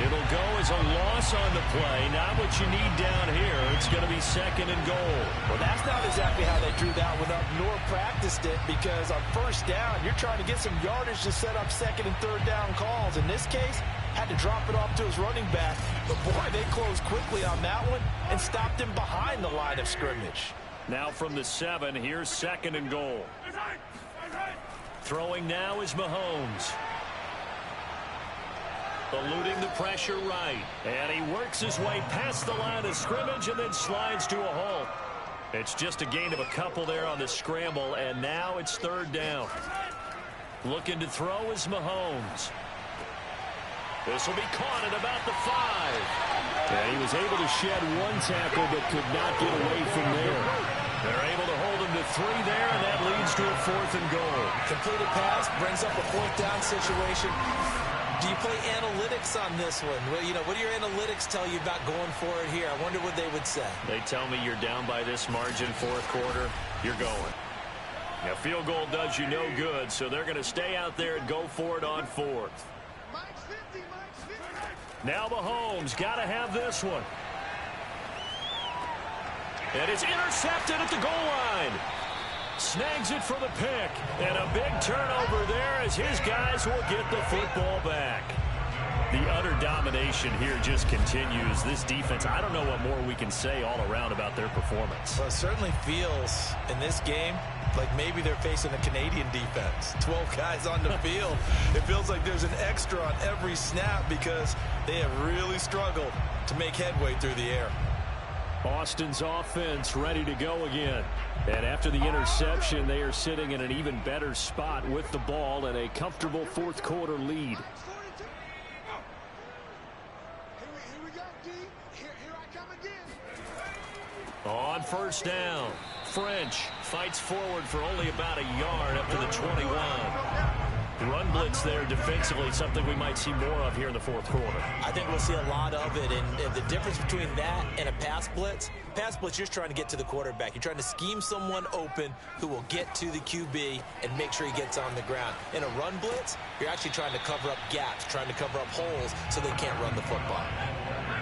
Speaker 2: It'll go as a loss on the play. Not what you need down here. It's going to be 2nd and goal.
Speaker 3: Well, that's not exactly how they drew that one up nor practiced it, because on first down, you're trying to get some yardage to set up 2nd and 3rd down calls. In this case, had to drop it off to his running back. But, boy, they closed quickly on that one and stopped him behind the line of scrimmage.
Speaker 2: Now from the 7, here's 2nd and goal. Throwing now is Mahomes. Eluding the pressure right. And he works his way past the line of scrimmage and then slides to a halt. It's just a gain of a couple there on the scramble, and now it's 3rd down. Looking to throw is Mahomes. This will be caught at about the 5. And he was able to shed one tackle but could not get away from there. They're able to hold him to 3 there, and that leads to a 4th and goal.
Speaker 3: Completed pass brings up a 4th down situation. Do you play analytics on this one? Well, you know, what do your analytics tell you about going for it here? I wonder what they would say.
Speaker 2: They tell me you're down by this margin 4th quarter, you're going. Now, field goal does you no good, so they're going to stay out there and go for it on 4th. Now Mahomes got to have this one. And it's intercepted at the goal line. Snags it for the pick. And a big turnover there as his guys will get the football back. The utter domination here just continues. This defense, I don't know what more we can say all around about their performance.
Speaker 3: Well, it certainly feels in this game like maybe they're facing a Canadian defense. 12 guys on the field. It feels like there's an extra on every snap because they have really struggled to make headway through the air.
Speaker 2: Austin's offense ready to go again. And after the interception, they are sitting in an even better spot with the ball and a comfortable fourth quarter lead. On first down, French fights forward for only about a yard up to the 21. Run blitz there defensively, something we might see more of here in the fourth quarter.
Speaker 3: I think we'll see a lot of it, and the difference between that and a pass blitz, you're just trying to get to the quarterback. You're trying to scheme someone open who will get to the QB and make sure he gets on the ground. In a run blitz, you're actually trying to cover up gaps, trying to cover up holes so they can't run the football.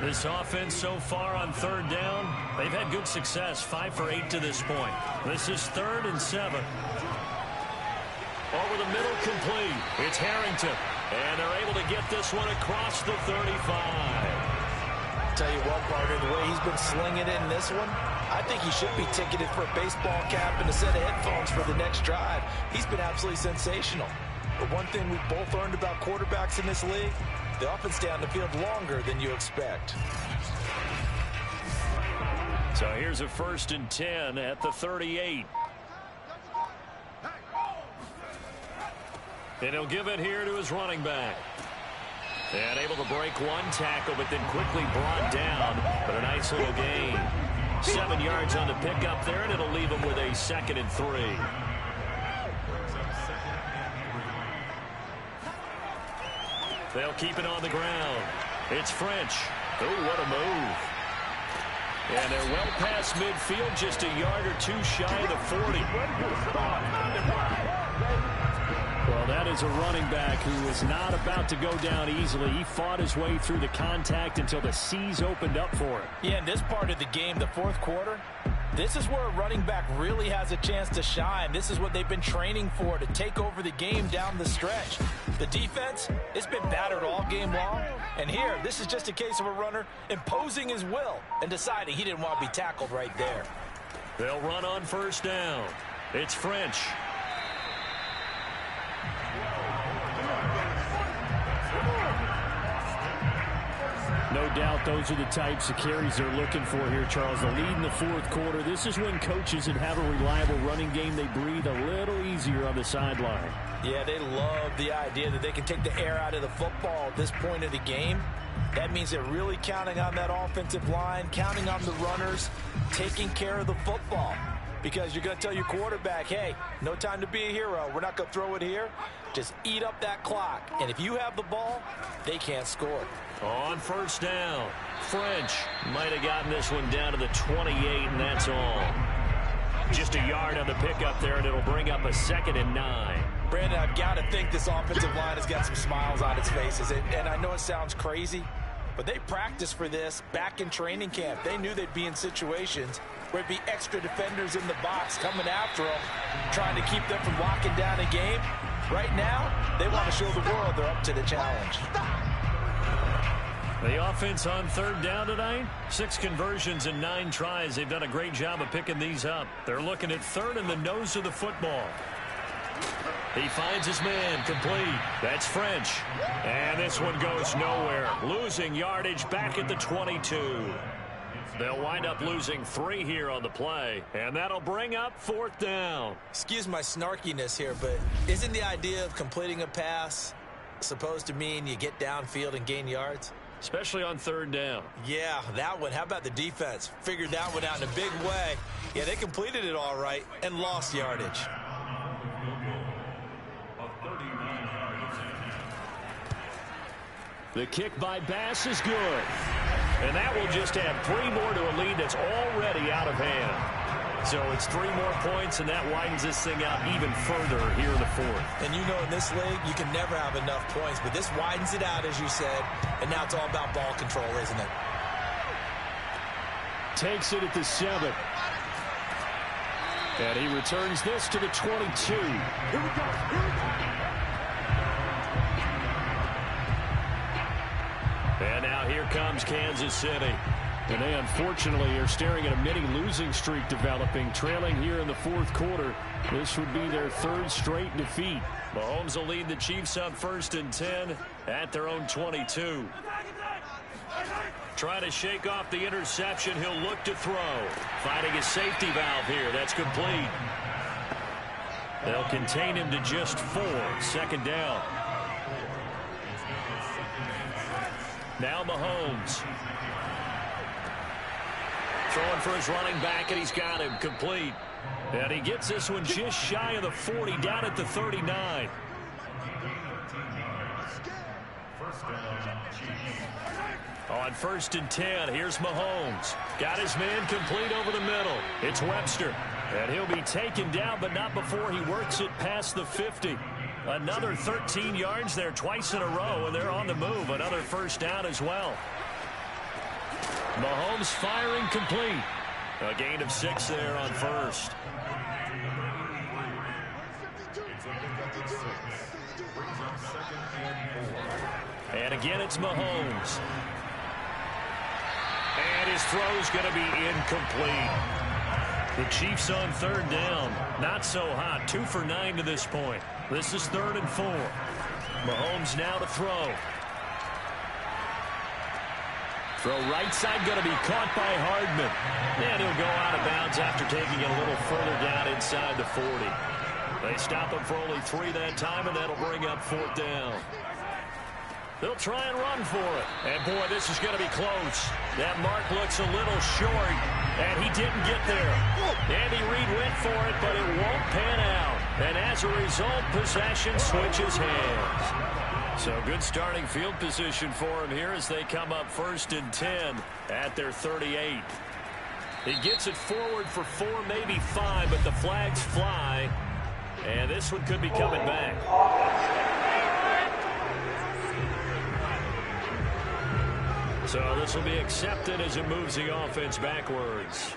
Speaker 2: This offense so far on third down, they've had good success, 5 for 8 to this point. This is 3rd and 7. Over the middle, complete. It's Harrington. And they're able to get this one across the 35.
Speaker 3: Tell you what, partner, the way he's been slinging it in this one, I think he should be ticketed for a baseball cap and a set of headphones for the next drive. He's been absolutely sensational. But one thing we've both learned about quarterbacks in this league, they often stay on the field longer than you expect.
Speaker 2: So here's a 1st and 10 at the 38. And he'll give it here to his running back. And able to break one tackle, but then quickly brought down. But a nice little gain. 7 yards on the pickup there, and it'll leave him with a 2nd and 3. They'll keep it on the ground. It's French. Oh, what a move. And they're well past midfield, just a yard or two shy of the 40. Well, that is a running back who was not about to go down easily. He fought his way through the contact until the seas opened up for him.
Speaker 3: Yeah, in this part of the game, the fourth quarter, this is where a running back really has a chance to shine. This is what they've been training for, to take over the game down the stretch. The defense, it's been battered all game long. And here, this is just a case of a runner imposing his will and deciding he didn't want to be tackled right there.
Speaker 2: They'll run on first down. It's French. No doubt those are the types of carries they're looking for here, Charles. The lead in the fourth quarter. This is when coaches that have a reliable running game, they breathe a little easier on the sideline.
Speaker 3: Yeah, they love the idea that they can take the air out of the football at this point of the game. That means they're really counting on that offensive line, counting on the runners, taking care of the football. Because you're going to tell your quarterback, hey, no time to be a hero. We're not going to throw it here. Just eat up that clock. And if you have the ball, they can't score.
Speaker 2: On first down, French might have gotten this one down to the 28, and that's all. Just a yard on the pickup there, and it'll bring up a 2nd and 9.
Speaker 3: Brandon, I've got to think this offensive line has got some smiles on its faces. And I know it sounds crazy, but they practiced for this back in training camp. They knew they'd be in situations where it'd be extra defenders in the box coming after them, trying to keep them from locking down a game. Right now, they want to show the world they're up to the challenge.
Speaker 2: The offense on third down tonight, 6 conversions and 9 tries. They've done a great job of picking these up. They're looking at third and the nose of the football. He finds his man, complete. That's French. And this one goes nowhere. Losing yardage back at the 22. They'll wind up losing 3 here on the play, and that'll bring up 4th down.
Speaker 3: Excuse my snarkiness here, but isn't the idea of completing a pass supposed to mean you get downfield and gain yards?
Speaker 2: Especially on third down.
Speaker 3: Yeah, that one. How about the defense? Figured that one out in a big way. Yeah, they completed it all right and lost yardage.
Speaker 2: The kick by Bass is good. And that will just add 3 more to a lead that's already out of hand. So it's 3 more points, and that widens this thing out even further here in the fourth.
Speaker 3: And you know, in this league, you can never have enough points, but this widens it out, as you said, and now it's all about ball control, isn't it?
Speaker 2: Takes it at the 7. And he returns this to the 22.
Speaker 6: Here we go.
Speaker 2: And now here comes Kansas City. And they unfortunately are staring at a mini losing streak developing, trailing here in the fourth quarter. This would be their 3rd straight defeat. Mahomes will lead the Chiefs up 1st and 10 at their own 22. Trying to shake off the interception. He'll look to throw. Finding a safety valve here. That's complete. They'll contain him to just 4. 2nd down. Now Mahomes. Throwing for his running back, and he's got him complete. And he gets this one just shy of the 40, down at the 39. On 1st and 10, here's Mahomes. Got his man complete over the middle. It's Webster. And he'll be taken down, but not before he works it past the 50. Another 13 yards there twice in a row, and they're on the move. Another 1st down as well. Mahomes firing complete. A gain of 6 there on 1st. And again, it's Mahomes. And his throw's going to be incomplete. The Chiefs on 3rd down. Not so hot. 2 for 9 to this point. This is 3rd and 4. Mahomes now to throw. Throw right side going to be caught by Hardman. And he'll go out of bounds after taking it a little further down inside the 40. They stop him for only 3 that time, and that'll bring up 4th down. They'll try and run for it. And, boy, this is going to be close. That mark looks a little short, and he didn't get there. Andy Reid went for it, but it won't pan out. And as a result, possession switches hands. So good starting field position for him here as they come up 1st and 10 at their 38. He gets it forward for 4, maybe 5, but the flags fly. And this one could be coming back. So this will be accepted as it moves the offense backwards.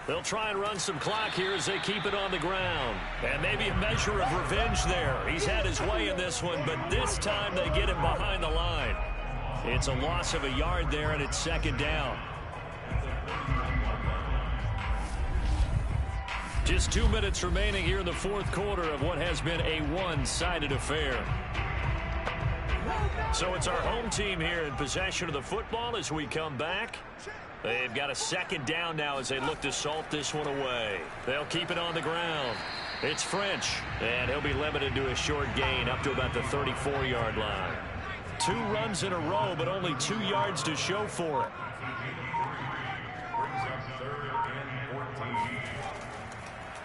Speaker 2: They'll try and run some clock here as they keep it on the ground. And maybe a measure of revenge there. He's had his way in this one, but this time they get him behind the line. It's a loss of a yard there, and it's 2nd down. Just 2 minutes remaining here in the fourth quarter of what has been a one-sided affair. So it's our home team here in possession of the football as we come back. They've got a 2nd down now as they look to salt this one away. They'll keep it on the ground. It's French, and he'll be limited to a short gain up to about the 34-yard line. 2 runs in a row, but only 2 yards to show for it.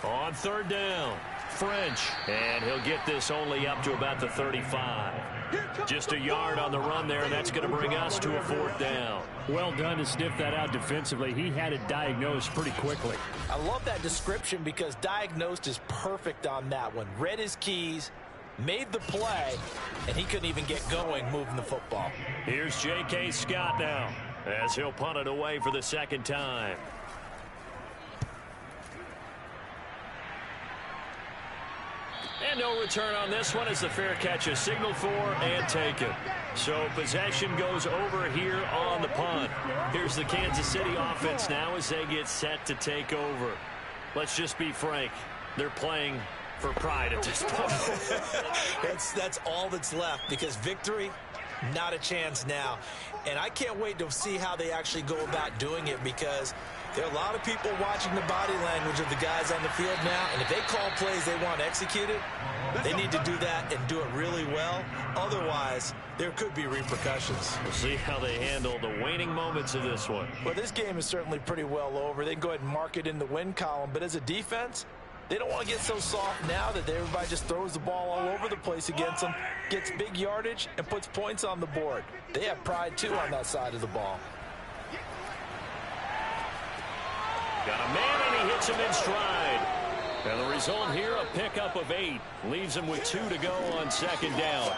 Speaker 2: On 3rd down, French, and he'll get this only up to about the 35. Just a yard on the run there, and that's going to bring us to a 4th down.
Speaker 4: Well done to sniff that out defensively. He had it diagnosed pretty quickly.
Speaker 3: I love that description because diagnosed is perfect on that one. Read his keys, made the play, and he couldn't even get going moving the football.
Speaker 2: Here's J.K. Scott now as he'll punt it away for the 2nd time. And no return on this one as the fair catch is signaled for and taken. So possession goes over here on the punt. Here's the Kansas City offense now as they get set to take over. Let's just be frank. They're playing for pride at this point.
Speaker 3: That's all that's left because victory, not a chance now. And I can't wait to see how they actually go about doing it because there are a lot of people watching the body language of the guys on the field now, and if they call plays they want executed, they need to do that and do it really well. Otherwise, there could be repercussions.
Speaker 2: We'll see how they handle the waning moments of this one.
Speaker 3: Well, this game is certainly pretty well over. They can go ahead and mark it in the win column, but as a defense, they don't want to get so soft now that everybody just throws the ball all over the place against them, gets big yardage, and puts points on the board. They have pride, too, on that side of the ball.
Speaker 2: Got a man, and he hits him in stride. And the result here, a pickup of 8. Leaves him with 2 to go on second down.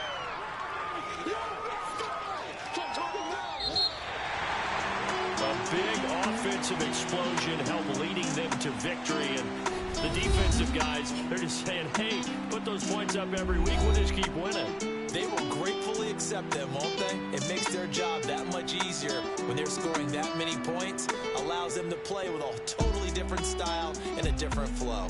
Speaker 2: A big offensive explosion helped leading them to victory. And the defensive guys, they're just saying, hey, put those points up every week. We'll just keep winning.
Speaker 3: They will gratefully accept them, won't they? It makes their job that much easier when they're scoring that many points. Allows them to play with a totally different style and a different flow.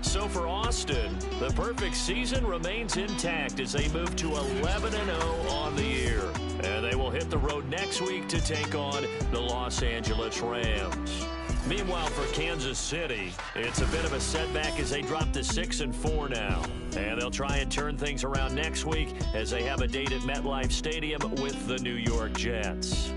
Speaker 2: So for Austin, the perfect season remains intact as they move to 11-0 on the year. And they will hit the road next week to take on the Los Angeles Rams. Meanwhile, for Kansas City, it's a bit of a setback as they drop to 6-4 now. And they'll try and turn things around next week as they have a date at MetLife Stadium with the New York Jets.